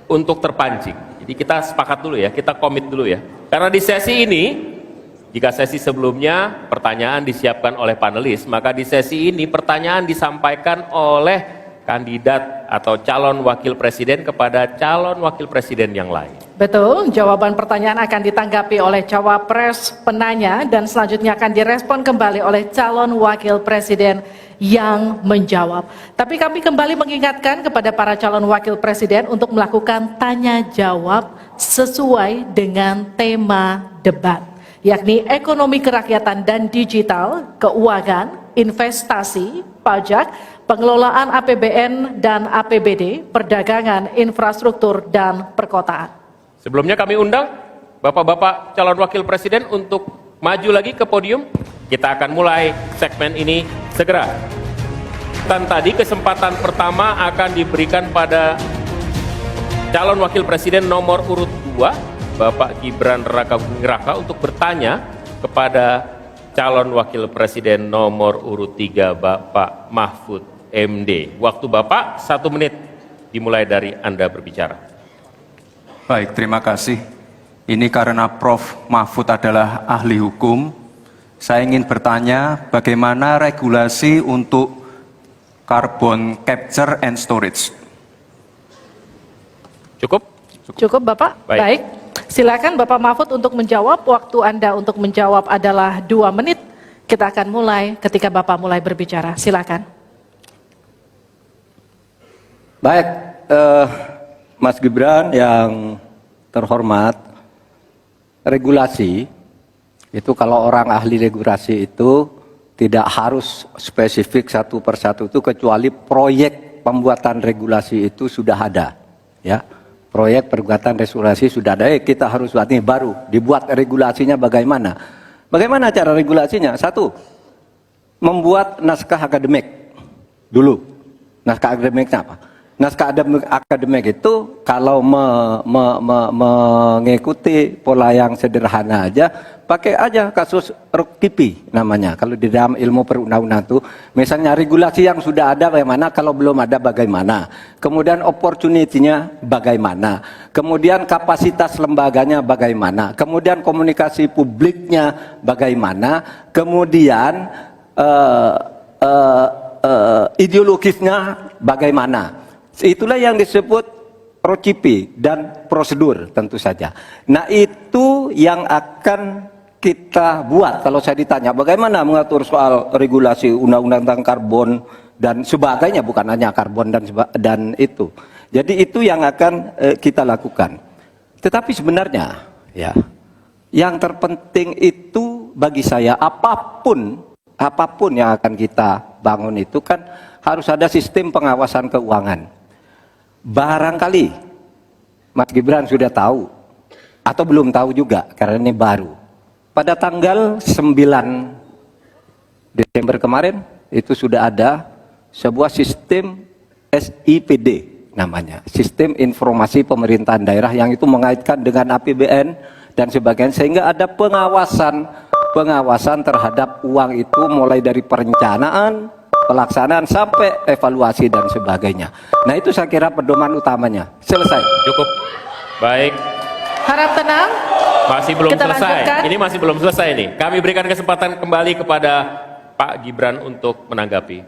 untuk terpancing. Jadi kita sepakat dulu ya, kita komit dulu ya. Karena di sesi ini, jika sesi sebelumnya pertanyaan disiapkan oleh panelis, maka di sesi ini pertanyaan disampaikan oleh kandidat atau calon wakil presiden kepada calon wakil presiden yang lain. Betul, jawaban pertanyaan akan ditanggapi oleh cawapres penanya dan selanjutnya akan direspon kembali oleh calon wakil presiden yang menjawab. Tapi kami kembali mengingatkan kepada para calon wakil presiden untuk melakukan tanya jawab sesuai dengan tema debat, yakni ekonomi kerakyatan dan digital, keuangan, investasi, pajak, pengelolaan APBN dan APBD, perdagangan, infrastruktur, dan perkotaan. Sebelumnya kami undang Bapak-Bapak calon wakil presiden untuk maju lagi ke podium. Kita akan mulai segmen ini segera. Dan tadi kesempatan pertama akan diberikan pada calon wakil presiden nomor urut 2, Bapak Gibran Raka Buming Raka, untuk bertanya kepada calon wakil presiden nomor urut 3, Bapak Mahfud MD. Waktu Bapak 1 menit dimulai dari Anda berbicara. Baik, terima kasih. Ini karena Prof. Mahfud adalah ahli hukum, saya ingin bertanya bagaimana regulasi untuk carbon capture and storage. Cukup? Cukup Bapak? Baik. Silakan Bapak Mahfud untuk menjawab. Waktu Anda untuk menjawab adalah 2 menit. Kita akan mulai ketika Bapak mulai berbicara. Silakan. Baik, Mas Gibran yang terhormat, regulasi itu kalau orang ahli regulasi itu tidak harus spesifik satu persatu itu, kecuali proyek pembuatan regulasi itu sudah ada, ya. Proyek pembuatan regulasi sudah ada, kita harus buat ini baru dibuat regulasinya bagaimana? Bagaimana cara regulasinya? 1, membuat naskah akademik dulu. Naskah akademiknya apa? Naskah akademik itu kalau mengikuti pola yang sederhana aja, pakai aja kasus Ruktipi namanya. Kalau di dalam ilmu perundang-undangan itu, misalnya regulasi yang sudah ada bagaimana, kalau belum ada bagaimana. Kemudian opportunity-nya bagaimana. Kemudian kapasitas lembaganya bagaimana. Kemudian komunikasi publiknya bagaimana. Kemudian ideologisnya bagaimana. Itulah yang disebut procipi dan prosedur tentu saja. Nah, itu yang akan kita buat. Kalau saya ditanya bagaimana mengatur soal regulasi undang-undang tentang karbon dan sebagainya, bukan hanya karbon dan itu. Jadi itu yang akan kita lakukan. Tetapi sebenarnya ya, yang terpenting itu bagi saya apapun yang akan kita bangun itu kan harus ada sistem pengawasan keuangan. Barangkali Mas Gibran sudah tahu atau belum tahu juga karena ini baru. Pada tanggal 9 Desember kemarin itu sudah ada sebuah sistem SIPD namanya, Sistem Informasi Pemerintahan Daerah, yang itu mengaitkan dengan APBN dan sebagainya, sehingga ada pengawasan terhadap uang itu mulai dari perencanaan, pelaksanaan sampai evaluasi dan sebagainya. Nah, itu saya kira pedoman utamanya. Selesai. Cukup. Baik. Harap tenang. Masih belum Kita selesai. lanjutkan. Ini masih belum selesai nih. Kami berikan kesempatan kembali kepada Pak Gibran untuk menanggapi.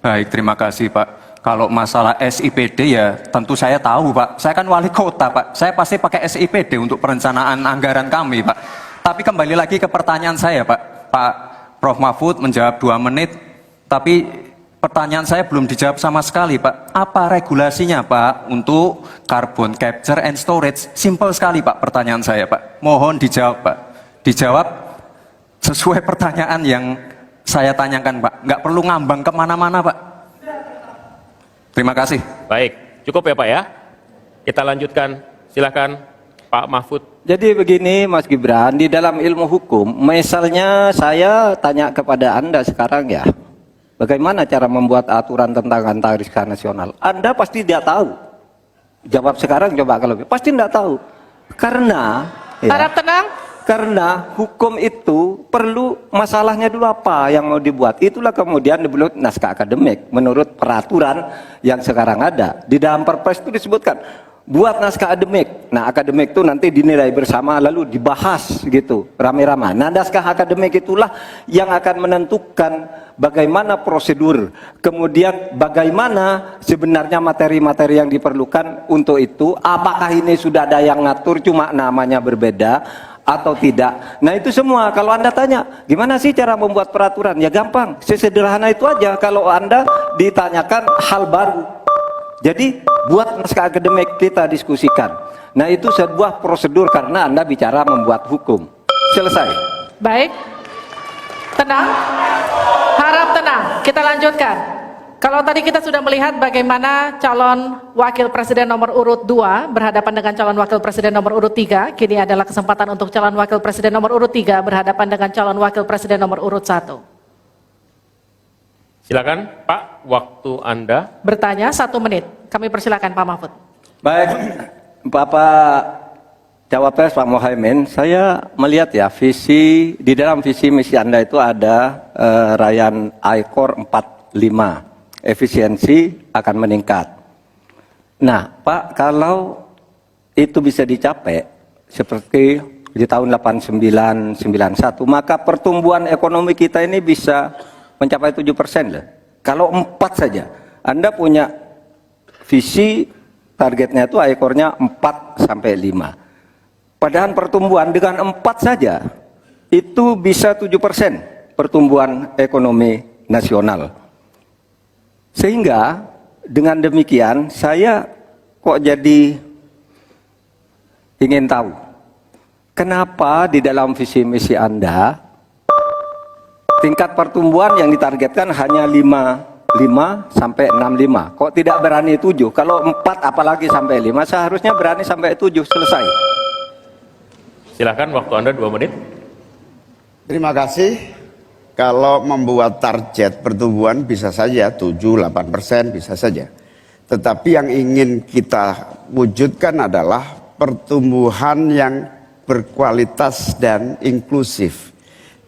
Baik, terima kasih Pak. Kalau masalah SIPD ya tentu saya tahu Pak. Saya kan wali kota Pak. Saya pasti pakai SIPD untuk perencanaan anggaran kami Pak. Tapi kembali lagi ke pertanyaan saya Pak. Pak Prof Mahfud menjawab 2 menit. Tapi pertanyaan saya belum dijawab sama sekali Pak. Apa regulasinya Pak untuk carbon capture and storage? Simple sekali Pak pertanyaan saya Pak. Mohon dijawab Pak. Dijawab sesuai pertanyaan yang saya tanyakan Pak. Nggak perlu ngambang kemana-mana Pak. Terima kasih. Baik, cukup ya Pak ya. Kita lanjutkan, silakan Pak Mahfud. Jadi begini Mas Gibran, di dalam ilmu hukum, misalnya saya tanya kepada Anda sekarang ya, bagaimana cara membuat aturan tentang antariksa nasional? Anda pasti tidak tahu. Jawab sekarang coba kalau pasti tidak tahu. Karena Harap tenang. karena hukum itu perlu masalahnya dulu apa yang mau dibuat. Itulah kemudian dibuat naskah akademik menurut peraturan yang sekarang ada. Di dalam Perpres itu disebutkan buat naskah akademik. Nah, akademik itu nanti dinilai bersama lalu dibahas gitu rame-rame. Nah, naskah akademik itulah yang akan menentukan bagaimana prosedur, kemudian bagaimana sebenarnya materi-materi yang diperlukan untuk itu. Apakah ini sudah ada yang ngatur cuma namanya berbeda atau tidak. Nah, itu semua kalau Anda tanya gimana sih cara membuat peraturan, ya gampang, sesederhana itu aja. Kalau Anda ditanyakan hal baru, jadi buat naskah akademik, kita diskusikan. Nah, itu sebuah prosedur karena Anda bicara membuat hukum. Selesai. Baik. Tenang. Harap tenang. Kita lanjutkan. Kalau tadi kita sudah melihat bagaimana calon wakil presiden nomor urut 2 berhadapan dengan calon wakil presiden nomor urut 3, kini adalah kesempatan untuk calon wakil presiden nomor urut 3 berhadapan dengan calon wakil presiden nomor urut 1. Silakan Pak, waktu Anda. Bertanya 1 menit. Kami persilakan Pak Mahfud. Baik, Bapak Cawapres Pak Mohaimin, saya melihat ya di dalam visi misi Anda itu ada rayaan ICOR 45. Efisiensi akan meningkat. Nah, Pak, kalau itu bisa dicapai seperti di tahun 89-91, maka pertumbuhan ekonomi kita ini bisa mencapai 7% lah. Kalau 4 saja, Anda punya visi targetnya itu ekornya 4-5. Padahal pertumbuhan dengan 4 saja itu bisa 7% pertumbuhan ekonomi nasional. Sehingga dengan demikian saya kok jadi ingin tahu kenapa di dalam visi misi Anda tingkat pertumbuhan yang ditargetkan hanya 5-65. Kok tidak berani 7? Kalau 4 apalagi sampai 5, seharusnya berani sampai 7. Selesai. Silakan, waktu Anda 2 menit. Terima kasih. Kalau membuat target pertumbuhan bisa saja 7-8% bisa saja. Tetapi yang ingin kita wujudkan adalah pertumbuhan yang berkualitas dan inklusif.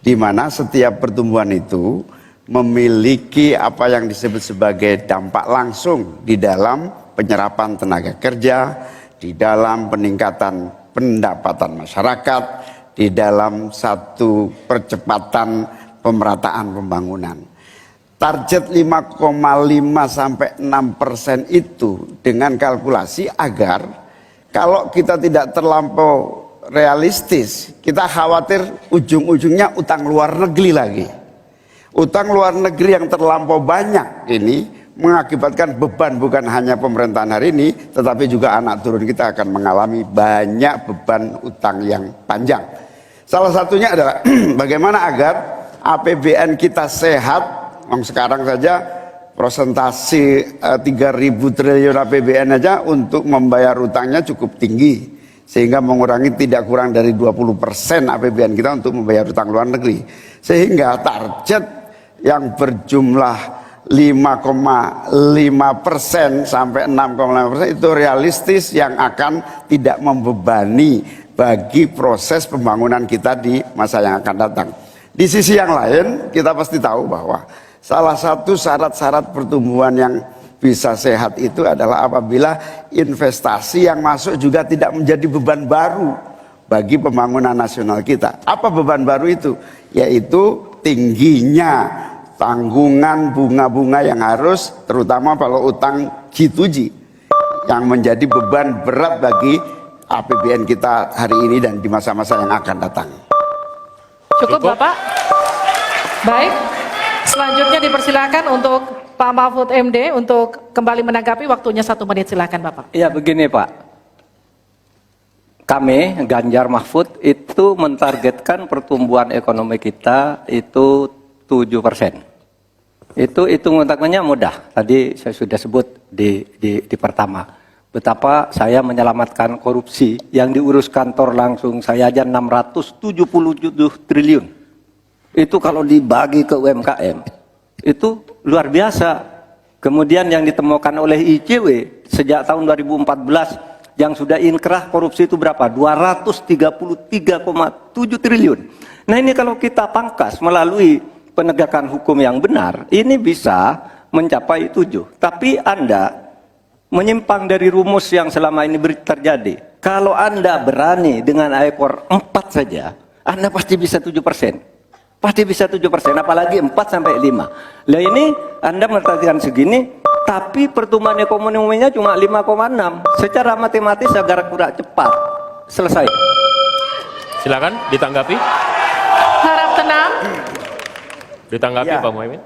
Di mana setiap pertumbuhan itu memiliki apa yang disebut sebagai dampak langsung di dalam penyerapan tenaga kerja, di dalam peningkatan pendapatan masyarakat, di dalam satu percepatan pemerataan pembangunan. Target 5,5 sampai 6% itu dengan kalkulasi agar kalau kita tidak terlampau realistis, kita khawatir ujung-ujungnya utang luar negeri lagi. Utang luar negeri yang terlampau banyak ini mengakibatkan beban bukan hanya pemerintahan hari ini, tetapi juga anak turun kita akan mengalami banyak beban utang yang panjang. Salah satunya adalah bagaimana agar APBN kita sehat. Sekarang saja prosentasi 3.000 triliun APBN aja untuk membayar utangnya cukup tinggi, sehingga mengurangi tidak kurang dari 20% APBN kita untuk membayar utang luar negeri. Sehingga target yang berjumlah 5,5% sampai 6,5% itu realistis, yang akan tidak membebani bagi proses pembangunan kita di masa yang akan datang. Di sisi yang lain, kita pasti tahu bahwa salah satu syarat-syarat pertumbuhan yang bisa sehat itu adalah apabila investasi yang masuk juga tidak menjadi beban baru bagi pembangunan nasional kita. Apa beban baru itu? Yaitu tingginya tanggungan bunga-bunga yang harus, terutama kalau utang G2G, yang menjadi beban berat bagi APBN kita hari ini dan di masa-masa yang akan datang. Cukup Bapak? Baik, selanjutnya dipersilakan untuk Pak Mahfud MD untuk kembali menanggapi, waktunya 1 menit, silakan Bapak. Ya begini Pak, kami Ganjar Mahfud itu mentargetkan pertumbuhan ekonomi kita itu 7%. Itu hitung-hitungannya mudah, tadi saya sudah sebut di pertama. Betapa saya menyelamatkan korupsi yang diurus kantor langsung saya aja 677 triliun. Itu kalau dibagi ke UMKM, itu luar biasa. Kemudian yang ditemukan oleh ICW sejak tahun 2014 yang sudah inkrah korupsi itu berapa? 233,7 triliun. Nah ini kalau kita pangkas melalui penegakan hukum yang benar, ini bisa mencapai 7. Tapi Anda menyimpang dari rumus yang selama ini terjadi. Kalau Anda berani dengan ekor 4 saja, Anda pasti bisa 7%. Pasti bisa 7%, apalagi 4 sampai 5. Lah ini Anda menargetkan segini, tapi pertumbuhan ekonominya cuma 5,6. Secara matematis agar kurang cepat selesai. Silakan ditanggapi. Harap tenang. Ditanggapi Ya. Pak Muhaimin.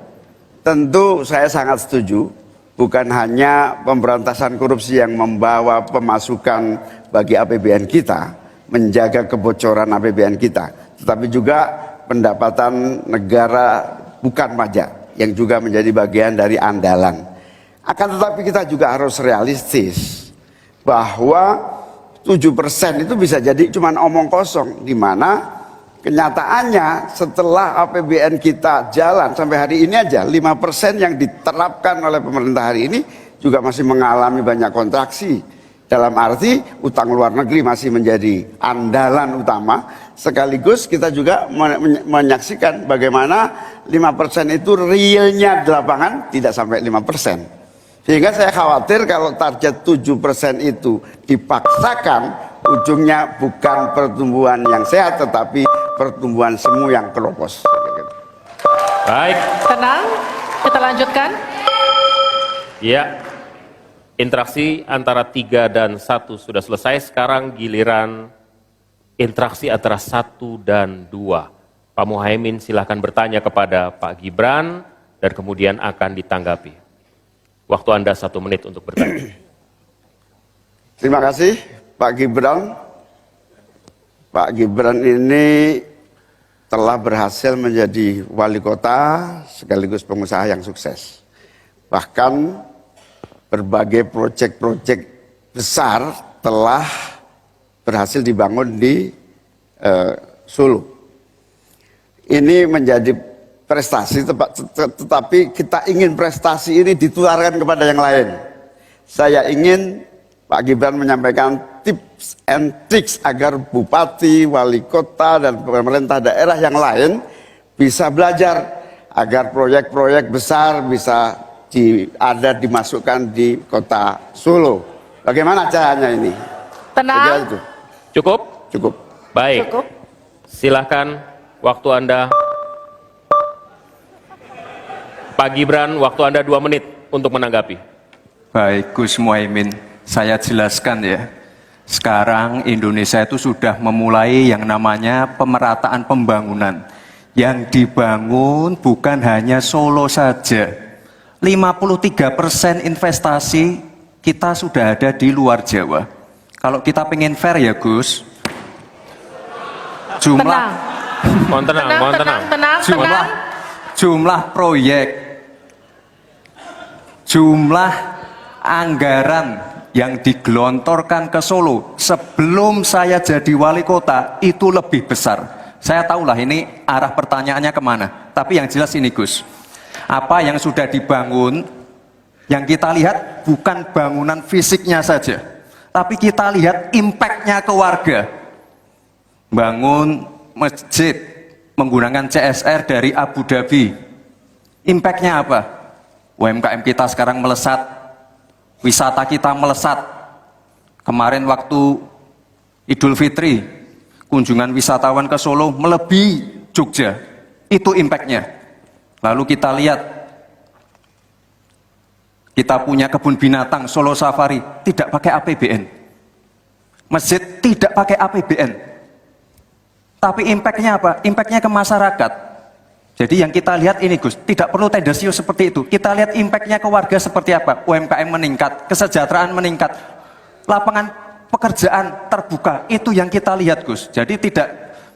Tentu saya sangat setuju. Bukan hanya pemberantasan korupsi yang membawa pemasukan bagi APBN kita, menjaga kebocoran APBN kita, tetapi juga pendapatan negara bukan pajak yang juga menjadi bagian dari andalan. Akan tetapi kita juga harus realistis bahwa 7% itu bisa jadi cuma omong kosong, di mana kenyataannya setelah APBN kita jalan sampai hari ini aja 5% yang diterapkan oleh pemerintah hari ini juga masih mengalami banyak kontraksi. Dalam arti utang luar negeri masih menjadi andalan utama, sekaligus kita juga menyaksikan bagaimana 5% itu realnya di lapangan tidak sampai 5%. Sehingga saya khawatir kalau target 7% itu dipaksakan, ujungnya bukan pertumbuhan yang sehat tetapi pertumbuhan semu yang keropos. Baik. Tenang, kita lanjutkan. Ya. Interaksi antara 3 dan 1 sudah selesai. Sekarang giliran interaksi antara 1 dan 2. Pak Muhaimin silahkan bertanya kepada Pak Gibran dan kemudian akan ditanggapi. Waktu Anda 1 menit untuk bertanya. Terima kasih Pak Gibran. Pak Gibran ini telah berhasil menjadi wali kota sekaligus pengusaha yang sukses. Bahkan berbagai proyek-proyek besar telah berhasil dibangun di Solo. Ini menjadi prestasi, tetapi kita ingin prestasi ini ditularkan kepada yang lain. Saya ingin Pak Gibran menyampaikan tips and tricks agar bupati, wali kota, dan pemerintah daerah yang lain bisa belajar agar proyek-proyek besar bisa dimasukkan di kota Solo. Bagaimana caranya ini? Tenang. Cukup? Cukup. Baik. Cukup. Silahkan waktu Anda. Pak Gibran, waktu Anda 2 menit untuk menanggapi. Baik, Gus Muhaimin, saya jelaskan ya. Sekarang Indonesia itu sudah memulai yang namanya pemerataan pembangunan. Yang dibangun bukan hanya Solo saja. 53% investasi kita sudah ada di luar Jawa. Kalau kita pengen fair ya Gus. Jumlah Mohon tenang, mohon tenang. jumlah proyek, jumlah anggaran yang digelontorkan ke Solo sebelum saya jadi wali kota itu lebih besar. Saya tahulah ini arah pertanyaannya kemana, tapi yang jelas ini Gus, apa yang sudah dibangun, yang kita lihat bukan bangunan fisiknya saja, tapi kita lihat impact-nya ke warga. Bangun masjid menggunakan CSR dari Abu Dhabi, impact-nya apa? UMKM kita sekarang melesat, wisata kita melesat. Kemarin waktu Idul Fitri, kunjungan wisatawan ke Solo melebihi Jogja, itu impact-nya. Lalu kita lihat, kita punya kebun binatang Solo Safari, tidak pakai APBN. Masjid tidak pakai APBN. Tapi impact-nya apa? Impact-nya ke masyarakat. Jadi yang kita lihat ini Gus, tidak perlu tendensius seperti itu. Kita lihat impact-nya ke warga seperti apa? UMKM meningkat, kesejahteraan meningkat, lapangan pekerjaan terbuka. Itu yang kita lihat Gus. Jadi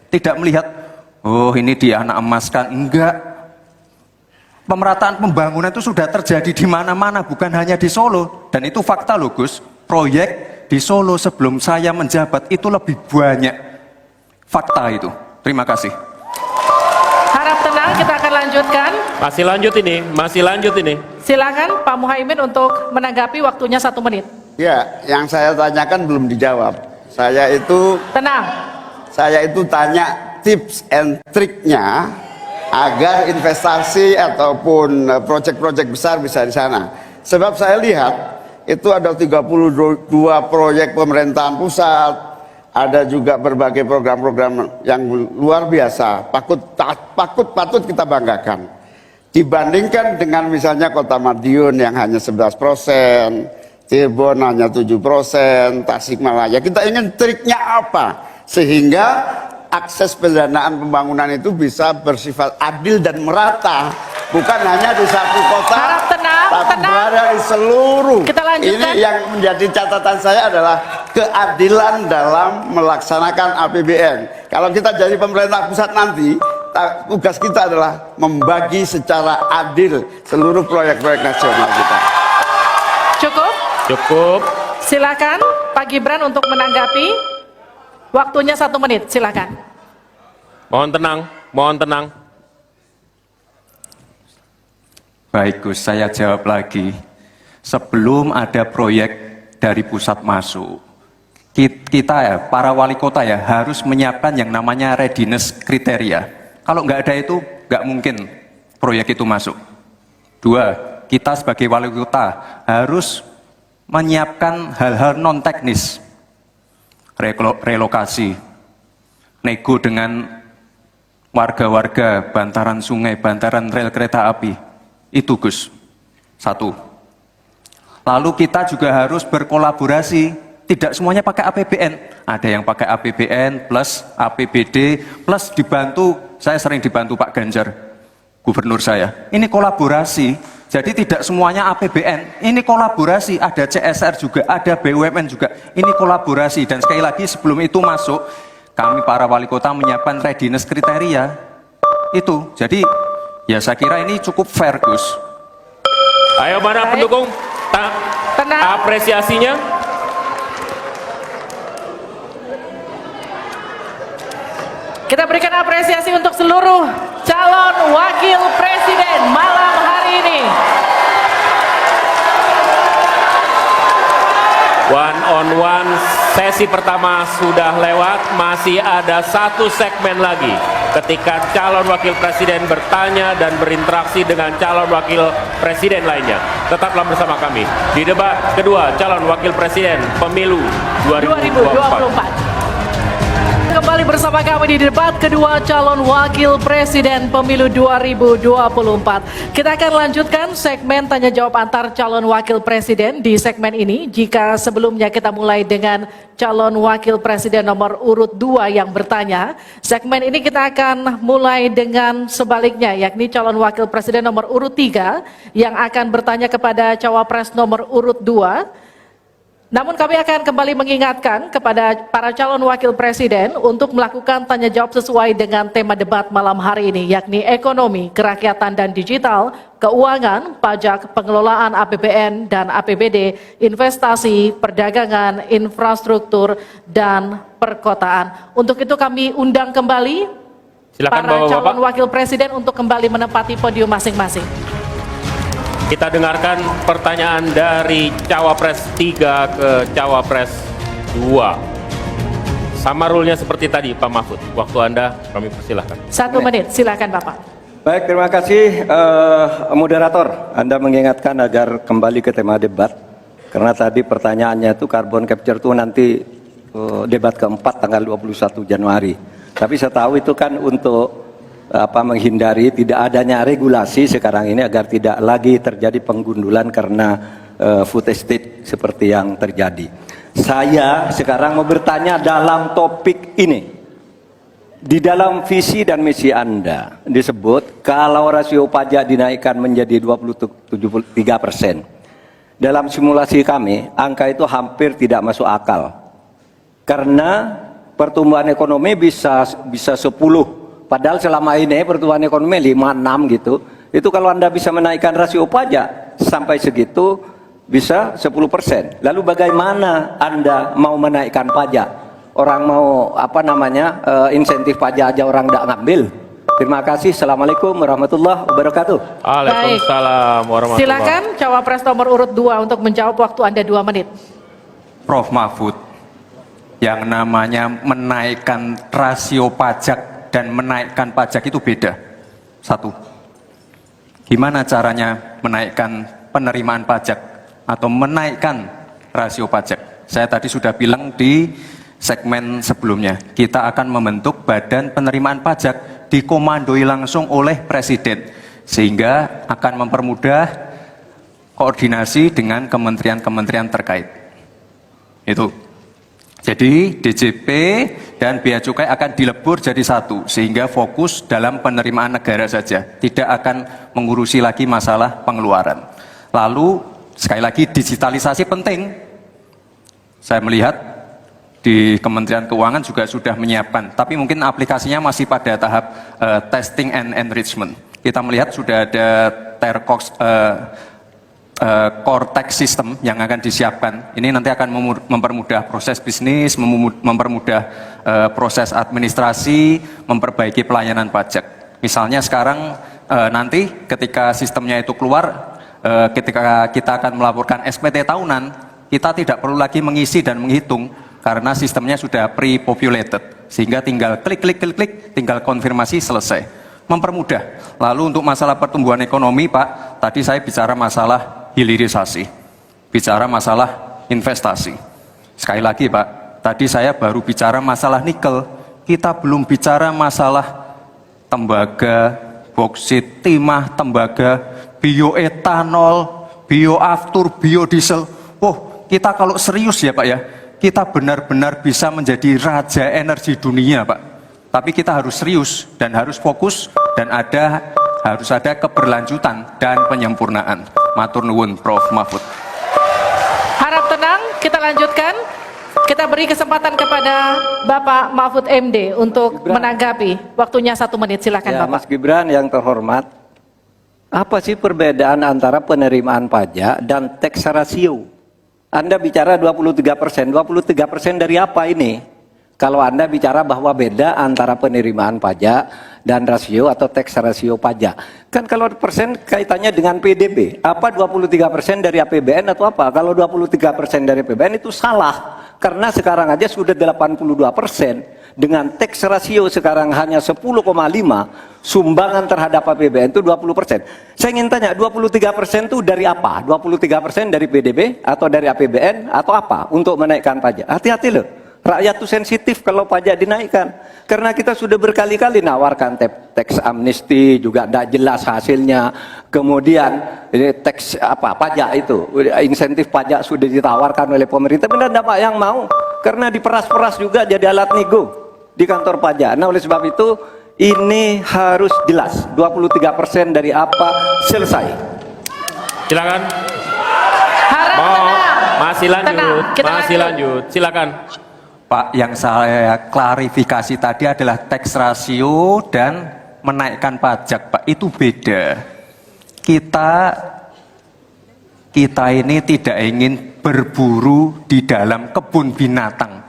tidak melihat, oh ini dia anak emaskan. Enggak. Pemerataan pembangunan itu sudah terjadi di mana-mana, bukan hanya di Solo. Dan itu fakta loh Gus. Proyek di Solo sebelum saya menjabat itu lebih banyak. Fakta itu. Terima kasih. Harap tenang, kita akan lanjutkan. Masih lanjut ini. Silakan Pak Muhaimin untuk menanggapi, waktunya 1 menit. Ya, yang saya tanyakan belum dijawab. Saya itu tanya tips and triknya agar investasi ataupun proyek-proyek besar bisa di sana. Sebab saya lihat itu ada 32 proyek pemerintahan pusat, ada juga berbagai program-program yang luar biasa, patut kita banggakan. Dibandingkan dengan misalnya Kota Madiun yang hanya 11%, Cirebon hanya 7%, Tasikmalaya. Kita ingin triknya apa sehingga akses pendanaan pembangunan itu bisa bersifat adil dan merata, bukan hanya di satu kota, Harap tenang, tapi berada di seluruh. Kita lanjutkan. Ini yang menjadi catatan saya adalah keadilan dalam melaksanakan APBN. Kalau kita jadi pemerintah pusat nanti, tugas kita adalah membagi secara adil seluruh proyek-proyek nasional kita. Cukup. Silakan Pak Gibran untuk menanggapi. Waktunya 1 menit, silakan. Mohon tenang. Baik Gus, saya jawab lagi. Sebelum ada proyek dari pusat masuk, kita ya, para wali kota ya, harus menyiapkan yang namanya readiness kriteria. Kalau nggak ada itu, nggak mungkin proyek itu masuk. 2, kita sebagai wali kota harus menyiapkan hal-hal non-teknis. Relokasi, nego dengan warga-warga, bantaran sungai, bantaran rel kereta api. Itu Gus, 1. Lalu kita juga harus berkolaborasi, tidak semuanya pakai APBN. Ada yang pakai APBN plus APBD plus dibantu, saya sering dibantu Pak Ganjar, gubernur saya. Ini kolaborasi. Jadi tidak semuanya APBN, ini kolaborasi, ada CSR juga, ada BUMN juga, ini kolaborasi. Dan sekali lagi sebelum itu masuk, kami para wali kota menyiapkan readiness kriteria, itu. Jadi ya saya kira ini cukup fair Gus. Ayo mana pendukung? Tenang. Apresiasinya. Kita berikan apresiasi untuk seluruh calon wakil presiden malam hari ini. One on one sesi pertama sudah lewat, masih ada 1 segmen lagi ketika calon wakil presiden bertanya dan berinteraksi dengan calon wakil presiden lainnya. Tetaplah bersama kami di debat kedua calon wakil presiden pemilu 2024. Kembali bersama kami di debat kedua calon wakil presiden pemilu 2024. Kita akan lanjutkan segmen tanya jawab antar calon wakil presiden di segmen ini. Jika sebelumnya kita mulai dengan calon wakil presiden nomor urut 2 yang bertanya, segmen ini kita akan mulai dengan sebaliknya, yakni calon wakil presiden nomor urut 3 yang akan bertanya kepada cawapres nomor urut 2. Namun kami akan kembali mengingatkan kepada para calon wakil presiden untuk melakukan tanya jawab sesuai dengan tema debat malam hari ini, yakni ekonomi, kerakyatan dan digital, keuangan, pajak, pengelolaan APBN dan APBD, investasi, perdagangan, infrastruktur, dan perkotaan. Untuk itu kami undang kembali Silakan para Bapak-Bapak. calon wakil presiden untuk kembali menempati podium masing-masing. Kita dengarkan pertanyaan dari Cawapres 3 ke Cawapres 2. Sama rule-nya seperti tadi Pak Mahfud. Waktu Anda kami persilahkan. 1 menit, silakan Bapak. Baik, terima kasih moderator. Anda mengingatkan agar kembali ke tema debat. Karena tadi pertanyaannya itu carbon capture itu nanti debat keempat tanggal 21 Januari. Tapi saya tahu itu kan untuk menghindari tidak adanya regulasi sekarang ini agar tidak lagi terjadi penggundulan karena food estate seperti yang terjadi. Saya sekarang mau bertanya dalam topik ini. Di dalam visi dan misi Anda disebut kalau rasio pajak dinaikkan menjadi 23%. Dalam simulasi kami, angka itu hampir tidak masuk akal. Karena pertumbuhan ekonomi bisa 10. Padahal selama ini pertumbuhan ekonomi 5-6 gitu. Itu kalau Anda bisa menaikkan rasio pajak sampai segitu bisa 10%. Lalu bagaimana Anda mau menaikkan pajak? Orang mau insentif pajak aja orang tidak ngambil. Terima kasih. Assalamualaikum warahmatullahi wabarakatuh. Waalaikumsalam warahmatullahi wabarakatuh. Silakan Cawapres nomor urut 2 untuk menjawab, waktu Anda 2 menit. Prof. Mahfud, yang namanya menaikkan rasio pajak dan menaikkan pajak itu beda. Satu, gimana caranya menaikkan penerimaan pajak atau menaikkan rasio pajak? Saya tadi sudah bilang di segmen sebelumnya, kita akan membentuk badan penerimaan pajak dikomandoi langsung oleh Presiden, sehingga akan mempermudah koordinasi dengan kementerian-kementerian terkait. Itu. Jadi DJP dan Bea Cukai akan dilebur jadi satu, sehingga fokus dalam penerimaan negara saja, tidak akan mengurusi lagi masalah pengeluaran. Lalu sekali lagi digitalisasi penting. Saya melihat di Kementerian Keuangan juga sudah menyiapkan, tapi mungkin aplikasinya masih pada tahap testing and enrichment. Kita melihat sudah ada core tax system yang akan disiapkan. Ini nanti akan mempermudah proses bisnis, mempermudah proses administrasi, memperbaiki pelayanan pajak. Misalnya sekarang nanti ketika sistemnya itu keluar, ketika kita akan melaporkan SPT tahunan, kita tidak perlu lagi mengisi dan menghitung karena sistemnya sudah pre-populated, sehingga tinggal klik, tinggal konfirmasi, selesai. Mempermudah. Lalu untuk masalah pertumbuhan ekonomi, Pak, tadi saya bicara masalah hilirisasi, bicara masalah investasi. Sekali lagi Pak, tadi saya baru bicara masalah nikel, kita belum bicara masalah tembaga, boksit, timah, tembaga, bioetanol, bioaftur, biodiesel. Kita kalau serius ya Pak ya, kita benar-benar bisa menjadi raja energi dunia Pak. Tapi kita harus serius dan harus fokus dan harus ada keberlanjutan dan penyempurnaan. Matur nuwun Prof. Mahfud. Harap tenang, kita lanjutkan. Kita beri kesempatan kepada Bapak Mahfud MD untuk menanggapi. Waktunya 1 menit, silakan Ya, Bapak. Mas Gibran yang terhormat, apa sih perbedaan antara penerimaan pajak dan tax ratio? Anda bicara 23%, 23% dari apa ini? Kalau Anda bicara bahwa beda antara penerimaan pajak dan rasio atau tax rasio pajak. Kan kalau persen kaitannya dengan PDB. Apa 23% dari APBN atau apa? Kalau 23% dari APBN itu salah. Karena sekarang aja sudah 82%. Dengan tax rasio sekarang hanya 10,5, sumbangan terhadap APBN itu 20%. Saya ingin tanya, 23% itu dari apa? 23% dari PDB atau dari APBN atau apa untuk menaikkan pajak? Hati-hati loh. Rakyat itu sensitif kalau pajak dinaikkan. Karena kita sudah berkali-kali nawarkan tax amnesty, juga tidak jelas hasilnya. Kemudian tax pajak itu, insentif pajak sudah ditawarkan oleh pemerintah. Benar tidak Pak yang mau? Karena diperas-peras juga jadi alat nego di kantor pajak. Nah oleh sebab itu ini harus jelas. 23% dari apa selesai. Silakan. Harap tenang. Masih lanjut, Tenang, kita masih lanjut. lanjut. Silakan. Pak, yang saya klarifikasi tadi adalah tax ratio dan menaikkan pajak, Pak. Itu beda. Kita ini tidak ingin berburu di dalam kebun binatang.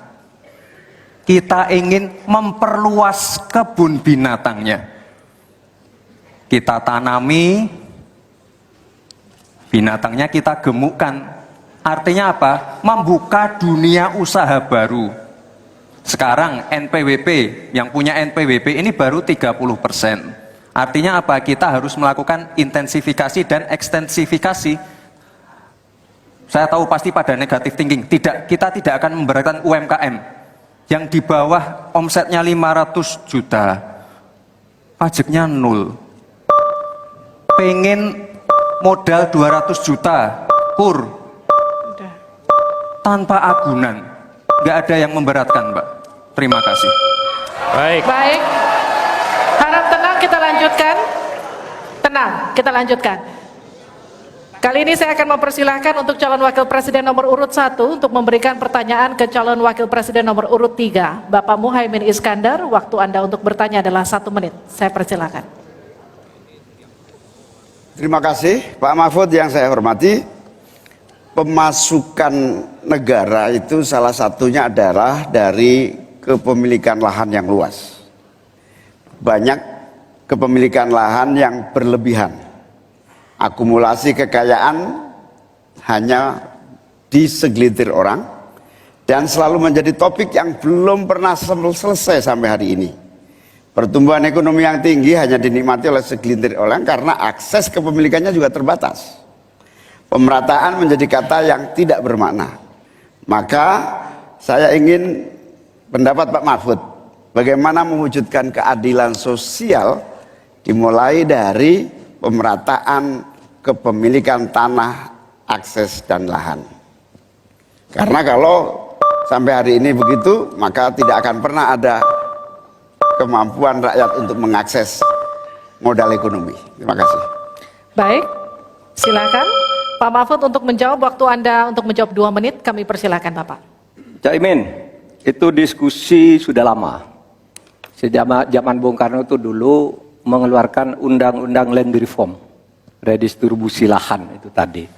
Kita ingin memperluas kebun binatangnya. Kita tanami, binatangnya kita gemukkan. Artinya apa? Membuka dunia usaha baru. Sekarang NPWP, yang punya NPWP ini baru 30%. Artinya apa? Kita harus melakukan intensifikasi dan ekstensifikasi. Saya tahu pasti pada negatif thinking. Kita tidak akan memberatkan UMKM yang di bawah omsetnya 500 juta, pajaknya 0. Pengen modal 200 juta, kur, tanpa agunan, nggak ada yang memberatkan, Mbak. Terima kasih. Baik. Baik. Harap tenang, kita lanjutkan. Tenang, kita lanjutkan. Kali ini saya akan mempersilahkan untuk calon wakil presiden nomor urut 1 untuk memberikan pertanyaan ke calon wakil presiden nomor urut 3. Bapak Muhaimin Iskandar, waktu Anda untuk bertanya adalah 1 menit. Saya persilakan. Terima kasih Pak Mahfud yang saya hormati. Pemasukan negara itu salah satunya adalah dari kepemilikan lahan yang luas. Banyak kepemilikan lahan yang berlebihan. Akumulasi kekayaan hanya di segelintir orang dan selalu menjadi topik yang belum pernah selesai sampai hari ini. Pertumbuhan ekonomi yang tinggi hanya dinikmati oleh segelintir orang karena akses kepemilikannya juga terbatas. Pemerataan menjadi kata yang tidak bermakna. Maka saya ingin pendapat Pak Mahfud, bagaimana mewujudkan keadilan sosial dimulai dari pemerataan kepemilikan tanah, akses dan lahan. Karena kalau sampai hari ini begitu, maka tidak akan pernah ada kemampuan rakyat untuk mengakses modal ekonomi. Terima kasih. Baik, silakan Pak Mahfud untuk menjawab. Waktu Anda untuk menjawab 2 menit, kami persilakan Bapak. Caimin, itu diskusi sudah lama. Sejak zaman Bung Karno itu dulu mengeluarkan undang-undang land reform, redistribusi lahan itu tadi,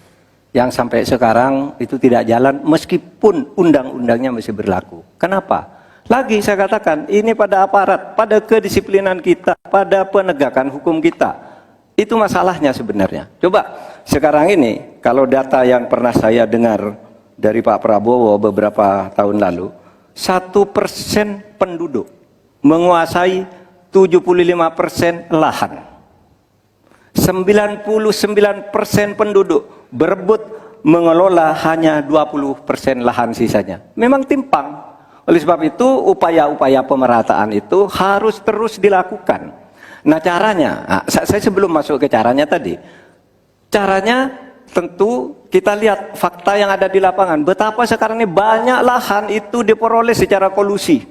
yang sampai sekarang itu tidak jalan meskipun undang-undangnya masih berlaku. Kenapa? Lagi saya katakan, ini pada aparat, pada kedisiplinan kita, pada penegakan hukum kita. Itu masalahnya sebenarnya. Coba sekarang ini, kalau data yang pernah saya dengar dari Pak Prabowo beberapa tahun lalu, 1% penduduk menguasai 75% lahan. 99% penduduk berebut mengelola hanya 20% lahan sisanya. Memang timpang. Oleh sebab itu upaya-upaya pemerataan itu harus terus dilakukan. Nah caranya, saya sebelum masuk ke caranya tadi, caranya tentu kita lihat fakta yang ada di lapangan. Betapa sekarang ini banyak lahan itu diperoleh secara kolusi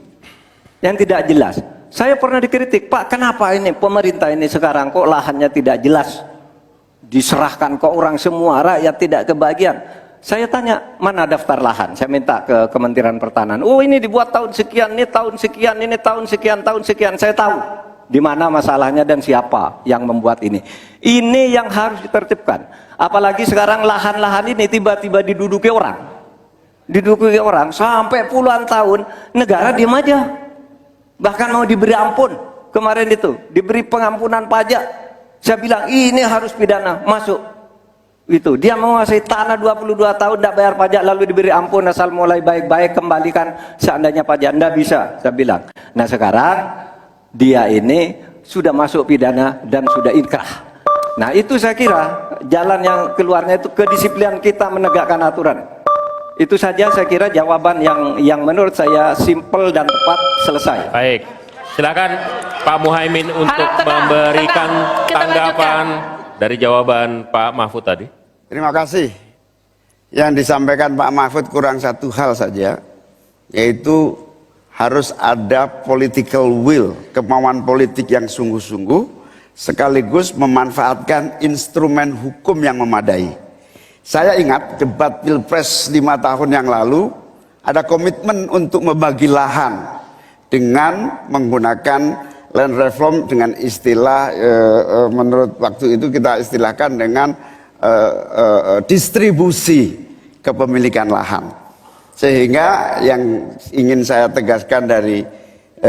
yang tidak jelas. Saya pernah dikritik, Pak, kenapa ini pemerintah ini sekarang kok lahannya tidak jelas, diserahkan ke orang semua, rakyat tidak kebagian. Saya tanya, mana daftar lahan? Saya minta ke Kementerian Pertanian. Oh, ini dibuat tahun sekian, ini tahun sekian, ini tahun sekian, tahun sekian. Saya tahu di mana masalahnya dan siapa yang membuat ini. Ini yang harus ditertibkan. Apalagi sekarang lahan-lahan ini tiba-tiba diduduki orang. Diduduki orang sampai puluhan tahun, negara diam aja. Bahkan mau diberi ampun. Kemarin itu, diberi pengampunan pajak. Saya bilang, ini harus pidana, masuk. Itu dia menguasai tanah 22 tahun tidak bayar pajak lalu diberi ampun asal mulai baik-baik kembalikan seandainya pajak. Anda bisa, saya bilang. Nah sekarang dia ini sudah masuk pidana dan sudah inkrah. Nah itu saya kira jalan yang keluarnya itu kedisiplinan kita menegakkan aturan. Itu saja saya kira jawaban yang menurut saya simpel dan tepat. Selesai. Baik, silakan Pak Muhaimin untuk memberikan tanggapan dari jawaban Pak Mahfud tadi. Terima kasih. Yang disampaikan Pak Mahfud kurang satu hal saja, yaitu harus ada political will, kemauan politik yang sungguh-sungguh, sekaligus memanfaatkan instrumen hukum yang memadai. Saya ingat debat Pilpres 5 tahun yang lalu ada komitmen untuk membagi lahan dengan menggunakan land reform dengan istilah menurut waktu itu kita istilahkan dengan distribusi kepemilikan lahan. Sehingga yang ingin saya tegaskan dari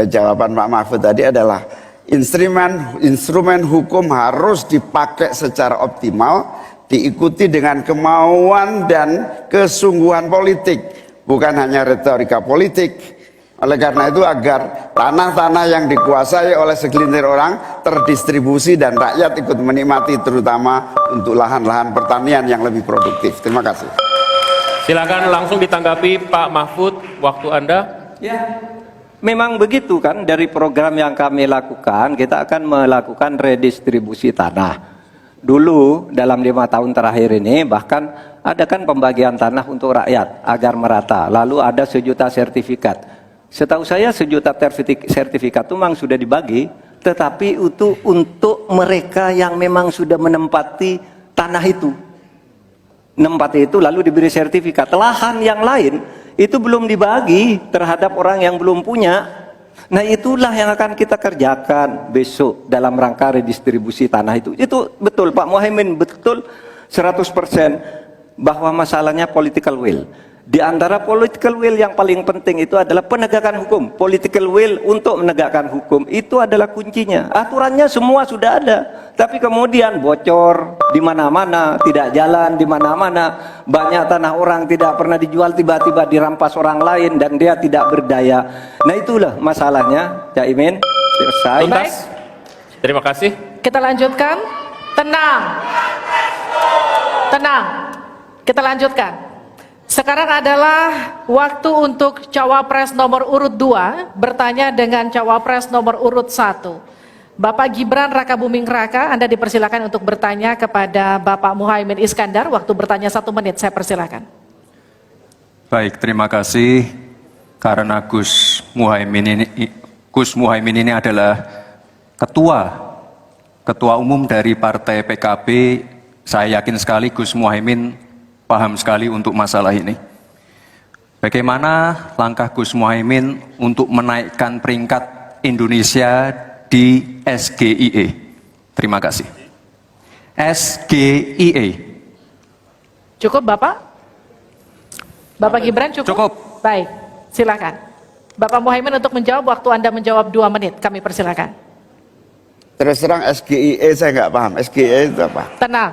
jawaban Pak Mahfud tadi adalah instrumen hukum harus dipakai secara optimal, diikuti dengan kemauan dan kesungguhan politik, bukan hanya retorika politik. Oleh karena itu agar tanah-tanah yang dikuasai oleh segelintir orang terdistribusi dan rakyat ikut menikmati, terutama untuk lahan-lahan pertanian yang lebih produktif. Terima kasih. Silakan langsung ditanggapi Pak Mahfud, waktu Anda. Ya, memang begitu kan, dari program yang kami lakukan, kita akan melakukan redistribusi tanah. Dulu dalam 5 tahun terakhir ini bahkan ada kan pembagian tanah untuk rakyat agar merata. Lalu ada 1 juta sertifikat. Setahu saya 1 juta sertifikat itu memang sudah dibagi, tetapi itu untuk mereka yang memang sudah menempati tanah itu. Menempati itu lalu diberi sertifikat. Lahan yang lain itu belum dibagi terhadap orang yang belum punya. Nah itulah yang akan kita kerjakan besok dalam rangka redistribusi tanah itu. Itu betul Pak Muhaimin, betul 100% bahwa masalahnya political will. Di antara political will yang paling penting itu adalah penegakan hukum. Political will untuk menegakkan hukum itu adalah kuncinya. Aturannya semua sudah ada, tapi kemudian bocor di mana-mana, tidak jalan di mana-mana. Banyak tanah orang tidak pernah dijual, tiba-tiba dirampas orang lain dan dia tidak berdaya. Nah itulah masalahnya, Cak Imin. Selesai. Tuntas. Terima kasih. Kita lanjutkan. Tenang. Tenang. Kita lanjutkan. Sekarang adalah waktu untuk cawapres nomor urut 2 bertanya dengan cawapres nomor urut 1. Bapak Gibran Rakabuming Raka, Anda dipersilakan untuk bertanya kepada Bapak Muhaimin Iskandar. Waktu bertanya 1 menit, saya persilakan. Baik, terima kasih. Karena Gus Muhaimin ini adalah ketua umum dari Partai PKB, saya yakin sekali Gus Muhaimin paham sekali untuk masalah ini. Bagaimana langkah Gus Muhaimin untuk menaikkan peringkat Indonesia di SGIE? Terima kasih. SGIE. Cukup Bapak? Bapak Gibran cukup? Cukup. Baik, silakan. Bapak Muhaimin untuk menjawab, waktu Anda menjawab 2 menit, kami persilakan. Terus terang SGIE saya nggak paham. SGIE itu apa? Tenang.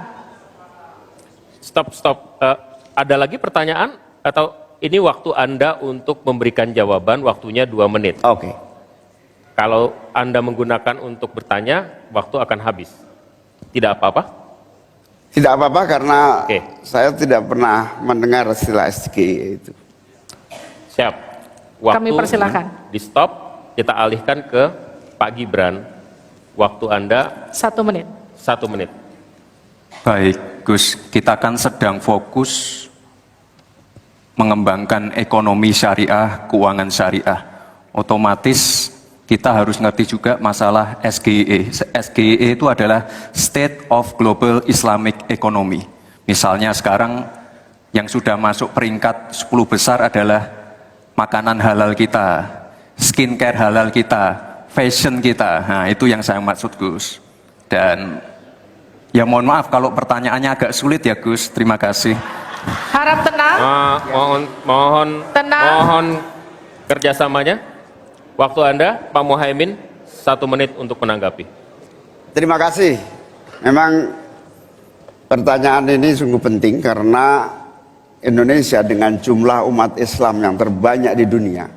Stop. Ada lagi pertanyaan atau ini waktu Anda untuk memberikan jawaban, waktunya 2 menit. Oke. Kalau Anda menggunakan untuk bertanya, waktu akan habis. Tidak apa-apa? Tidak apa-apa karena Oke. saya tidak pernah mendengar istilah SGIE itu. Siap. Waktu Kami persilakan. di stop, kita alihkan ke Pak Gibran. Waktu Anda 1 menit. 1 menit. Baik, Gus, kita kan sedang fokus mengembangkan ekonomi syariah, keuangan syariah. Otomatis kita harus ngerti juga masalah SGIE. SGIE itu adalah State of Global Islamic Economy. Misalnya sekarang yang sudah masuk peringkat 10 besar adalah makanan halal kita, skincare halal kita, fashion kita. Nah, itu yang saya maksud, Gus. Dan ya mohon maaf kalau pertanyaannya agak sulit ya Gus, terima kasih. Harap tenang. Tenang. Mohon kerjasamanya. Waktu Anda, Pak Muhaimin, 1 menit untuk menanggapi. Terima kasih. Memang pertanyaan ini sungguh penting karena Indonesia dengan jumlah umat Islam yang terbanyak di dunia,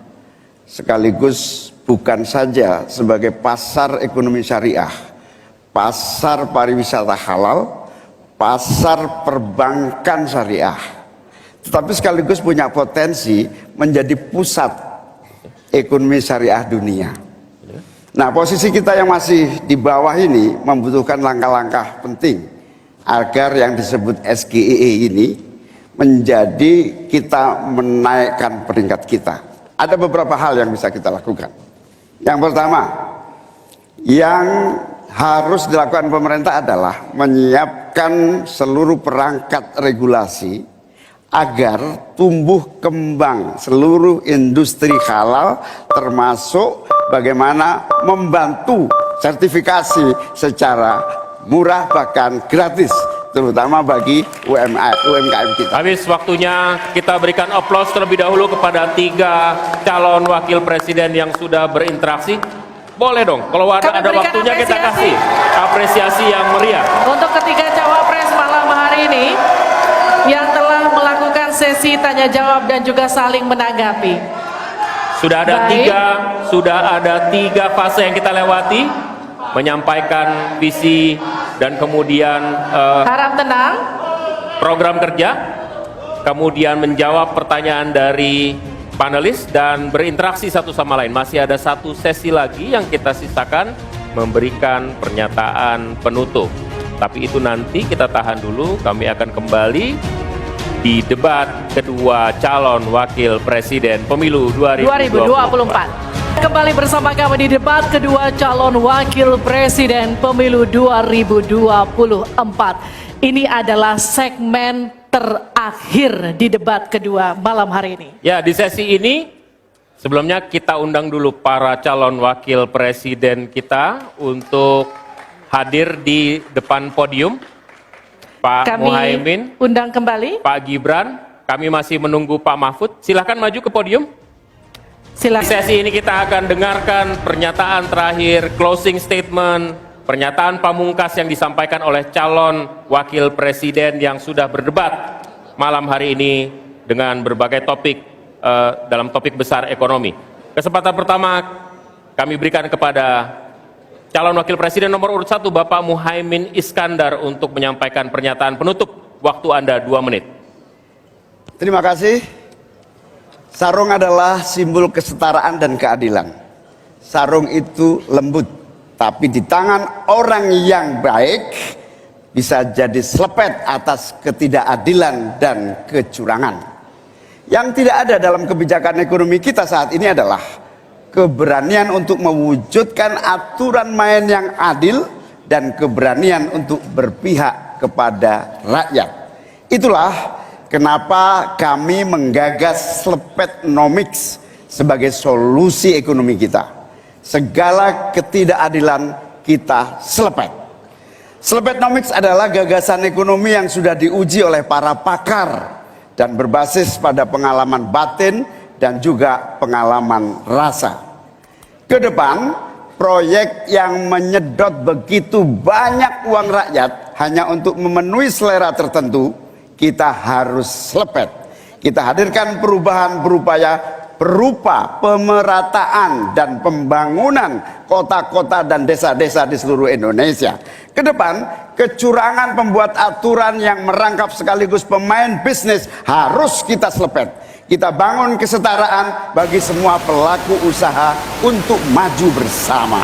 sekaligus bukan saja sebagai pasar ekonomi syariah, pasar pariwisata halal, pasar perbankan syariah, tetapi sekaligus punya potensi menjadi pusat ekonomi syariah dunia. Nah, posisi kita yang masih di bawah ini membutuhkan langkah-langkah penting agar yang disebut SGIE ini menjadi kita menaikkan peringkat kita. Ada beberapa hal yang bisa kita lakukan. Yang pertama, yang harus dilakukan pemerintah adalah menyiapkan seluruh perangkat regulasi agar tumbuh kembang seluruh industri halal, termasuk bagaimana membantu sertifikasi secara murah bahkan gratis, terutama bagi UMKM kita. Habis waktunya, kita berikan aplaus terlebih dahulu kepada 3 calon wakil presiden yang sudah berinteraksi. Boleh dong, kalau ada berikan waktunya kita apresiasi. kasih apresiasi yang meriah. Untuk ketiga cawapres malam hari ini yang telah melakukan sesi tanya jawab dan juga saling menanggapi. Sudah Baik. ada tiga fase yang kita lewati, menyampaikan visi dan kemudian Harap tenang. program kerja, kemudian menjawab pertanyaan dari panelis dan berinteraksi satu sama lain. Masih ada satu sesi lagi yang kita sisakan, memberikan pernyataan penutup. Tapi itu nanti kita tahan dulu, kami akan kembali di debat kedua calon wakil presiden pemilu 2024. Kembali bersama kami di debat kedua calon wakil presiden pemilu 2024. Ini adalah segmen terakhir di debat kedua malam hari ini. Ya, di sesi ini sebelumnya kita undang dulu para calon wakil presiden kita untuk hadir di depan podium. Pak Kami Muhaimin, undang kembali. Pak Gibran, kami masih menunggu Pak Mahfud. Silahkan maju ke podium. Di Silakan. sesi ini kita akan dengarkan pernyataan terakhir, closing statement, pernyataan pamungkas yang disampaikan oleh calon wakil presiden yang sudah berdebat malam hari ini dengan berbagai topik dalam topik besar ekonomi. Kesempatan pertama kami berikan kepada calon wakil presiden nomor urut 1 Bapak Muhaimin Iskandar untuk menyampaikan pernyataan penutup. Waktu Anda 2 menit. Terima kasih. Sarung adalah simbol kesetaraan dan keadilan. Sarung itu lembut, tapi di tangan orang yang baik bisa jadi selepet atas ketidakadilan dan kecurangan. Yang tidak ada dalam kebijakan ekonomi kita saat ini adalah keberanian untuk mewujudkan aturan main yang adil dan keberanian untuk berpihak kepada rakyat. Itulah kenapa kami menggagas Slepetnomics sebagai solusi ekonomi kita. Segala ketidakadilan kita selepet. Slepetnomics adalah gagasan ekonomi yang sudah diuji oleh para pakar dan berbasis pada pengalaman batin dan juga pengalaman rasa. Ke depan, proyek yang menyedot begitu banyak uang rakyat hanya untuk memenuhi selera tertentu, kita harus selepet. Kita hadirkan perubahan berupa pemerataan dan pembangunan kota-kota dan desa-desa di seluruh Indonesia. Ke depan, kecurangan pembuat aturan yang merangkap sekaligus pemain bisnis harus kita selepet. Kita bangun kesetaraan bagi semua pelaku usaha untuk maju bersama.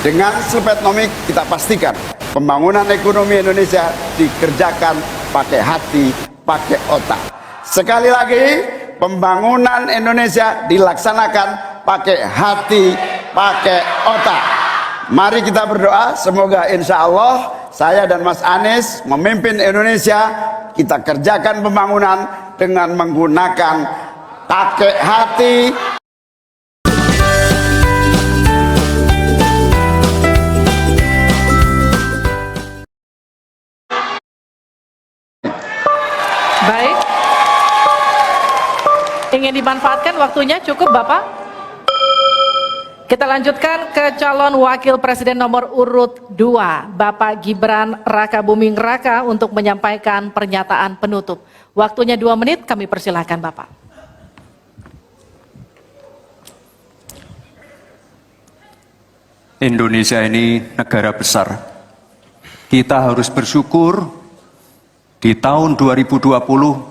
Dengan Slepetnomics kita pastikan pembangunan ekonomi Indonesia dikerjakan pakai hati, pakai otak. Sekali lagi, pembangunan Indonesia dilaksanakan pakai hati, pakai otak. Mari kita berdoa, semoga insya Allah saya dan Mas Anies memimpin Indonesia, kita kerjakan pembangunan dengan menggunakan pakai hati. Baik. Ingin dimanfaatkan waktunya cukup Bapak? Kita lanjutkan ke calon wakil presiden nomor urut 2, Bapak Gibran Rakabuming Raka untuk menyampaikan pernyataan penutup. Waktunya 2 menit, kami persilahkan Bapak. Indonesia ini negara besar. Kita harus bersyukur di tahun 2020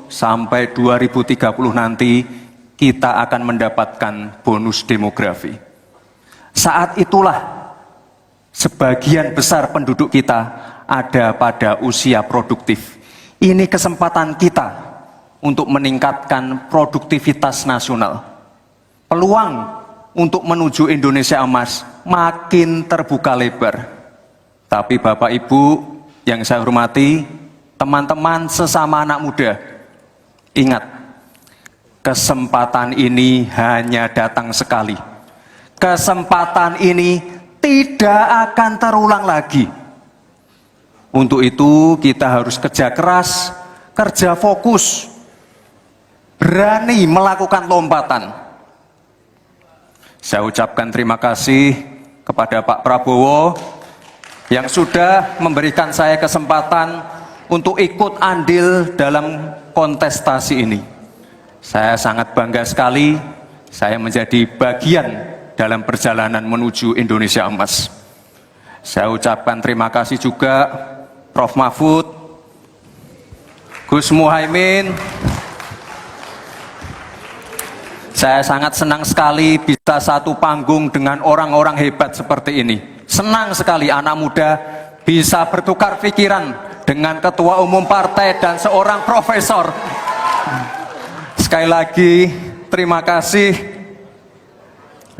sampai 2030 nanti kita akan mendapatkan bonus demografi. Saat itulah sebagian besar penduduk kita ada pada usia produktif. Ini kesempatan kita untuk meningkatkan produktivitas nasional. Peluang untuk menuju Indonesia emas makin terbuka lebar. Tapi Bapak Ibu yang saya hormati, teman-teman sesama anak muda, ingat, kesempatan ini hanya datang sekali. Kesempatan ini tidak akan terulang lagi. Untuk itu kita harus kerja keras, kerja fokus, berani melakukan lompatan. Saya ucapkan terima kasih kepada Pak Prabowo yang sudah memberikan saya kesempatan untuk ikut andil dalam kontestasi ini. Saya sangat bangga sekali saya menjadi bagian dalam perjalanan menuju Indonesia Emas. Saya ucapkan terima kasih juga Prof. Mahfud, Gus Muhaimin. Saya sangat senang sekali bisa satu panggung dengan orang-orang hebat seperti ini. Senang sekali anak muda bisa bertukar pikiran dengan ketua umum partai dan seorang profesor. Sekali lagi, terima kasih.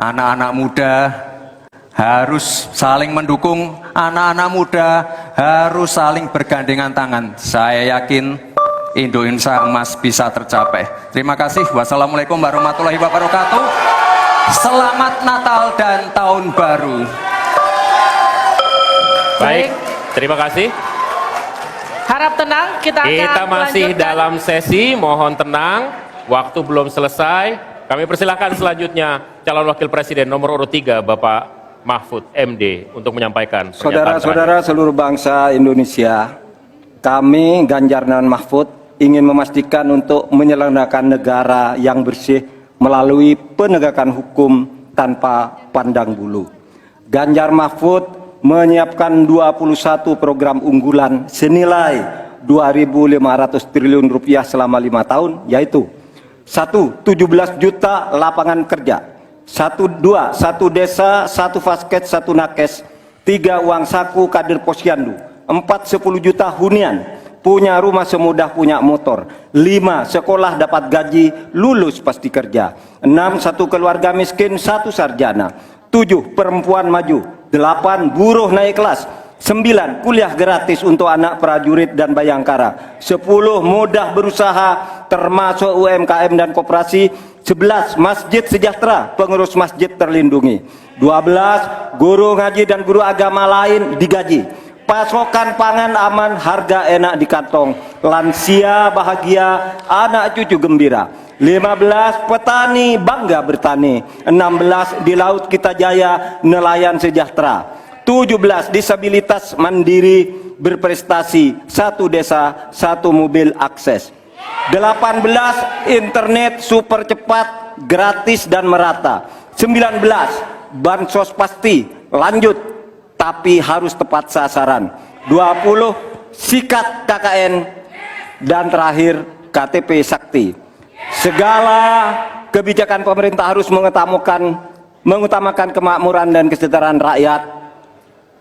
Anak-anak muda harus saling mendukung, anak-anak muda harus saling bergandengan tangan. Saya yakin Indonesia Emas bisa tercapai. Terima kasih. Wassalamualaikum warahmatullahi wabarakatuh. Selamat Natal dan Tahun Baru. Baik, terima kasih. Harap tenang, kita akan Masih melanjutkan. dalam sesi, mohon tenang. Waktu belum selesai. Kami persilakan selanjutnya calon wakil presiden nomor urut 3 Bapak Mahfud MD untuk menyampaikan pernyataan Saudara-saudara seluruh bangsa Indonesia, kami Ganjar dan Mahfud ingin memastikan untuk menyelenggarakan negara yang bersih melalui penegakan hukum tanpa pandang bulu. Ganjar Mahfud menyiapkan 21 program unggulan senilai 2.500 triliun rupiah selama 5 tahun, yaitu 1. 17 juta lapangan kerja, 1 desa, 1 fasket, 1 nakes, 3 uang saku kader posyandu, 4 10 juta hunian, punya rumah semudah punya motor, 5 sekolah dapat gaji, lulus pasti kerja, 6 1 keluarga miskin, 1 sarjana, 7 perempuan maju, 8 buruh naik kelas, 9 kuliah gratis untuk anak prajurit dan bayangkara, 10 mudah berusaha termasuk UMKM dan koperasi, 11 masjid sejahtera, pengurus masjid terlindungi, 12 guru ngaji dan guru agama lain digaji, pasokan pangan aman, harga enak di kantong, lansia bahagia, anak cucu gembira, 15 petani bangga bertani, 16 di laut kita jaya, nelayan sejahtera, 17 disabilitas mandiri berprestasi, 1 desa 1 mobil akses, 18 internet super cepat, gratis dan merata, 19 bansos pasti lanjut tapi harus tepat sasaran, 20 sikat KKN, dan terakhir KTP Sakti. Segala kebijakan pemerintah harus mengutamakan kemakmuran dan kesejahteraan rakyat,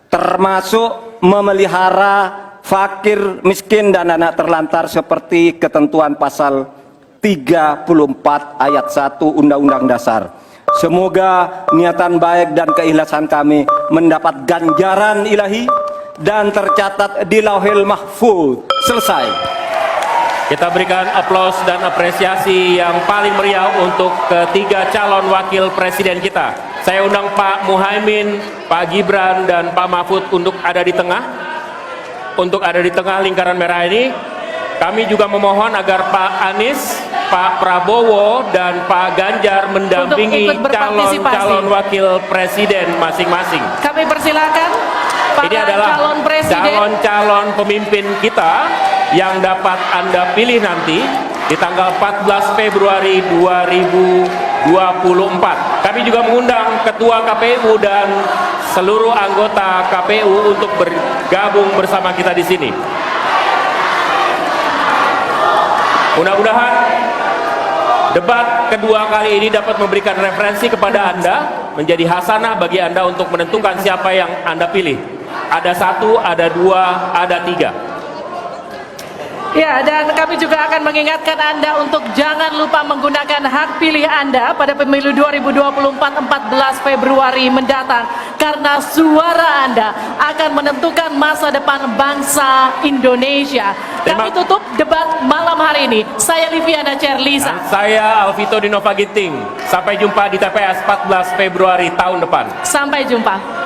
termasuk memelihara fakir, miskin, dan anak terlantar seperti ketentuan pasal 34 ayat 1 Undang-Undang Dasar. Semoga niatan baik dan keikhlasan kami mendapat ganjaran ilahi dan tercatat di Lauhil Mahfuz. Selesai. Kita berikan aplaus dan apresiasi yang paling meriah untuk ketiga calon wakil presiden kita. Saya undang Pak Muhaimin, Pak Gibran, dan Pak Mahfud untuk ada di tengah. Untuk ada di tengah lingkaran merah ini, kami juga memohon agar Pak Anies, Pak Prabowo, dan Pak Ganjar mendampingi calon wakil presiden masing-masing. Kami persilakan para Ini adalah calon presiden. calon-calon pemimpin kita yang dapat Anda pilih nanti di tanggal 14 Februari 2024. Kami juga mengundang Ketua KPU dan seluruh anggota KPU untuk bergabung bersama kita di sini. Mudah-mudahan debat kedua kali ini dapat memberikan referensi kepada Anda, menjadi hasanah bagi Anda untuk menentukan siapa yang Anda pilih. Ada 1, ada 2, ada 3. Ya, dan kami juga akan mengingatkan Anda untuk jangan lupa menggunakan hak pilih Anda pada pemilu 2024 14 Februari mendatang, karena suara Anda akan menentukan masa depan bangsa Indonesia. Kami tutup debat malam hari ini. Saya Liviana Cerlisa. Saya Alvito Dinova Ginting. Sampai jumpa di TPS 14 Februari tahun depan. Sampai jumpa.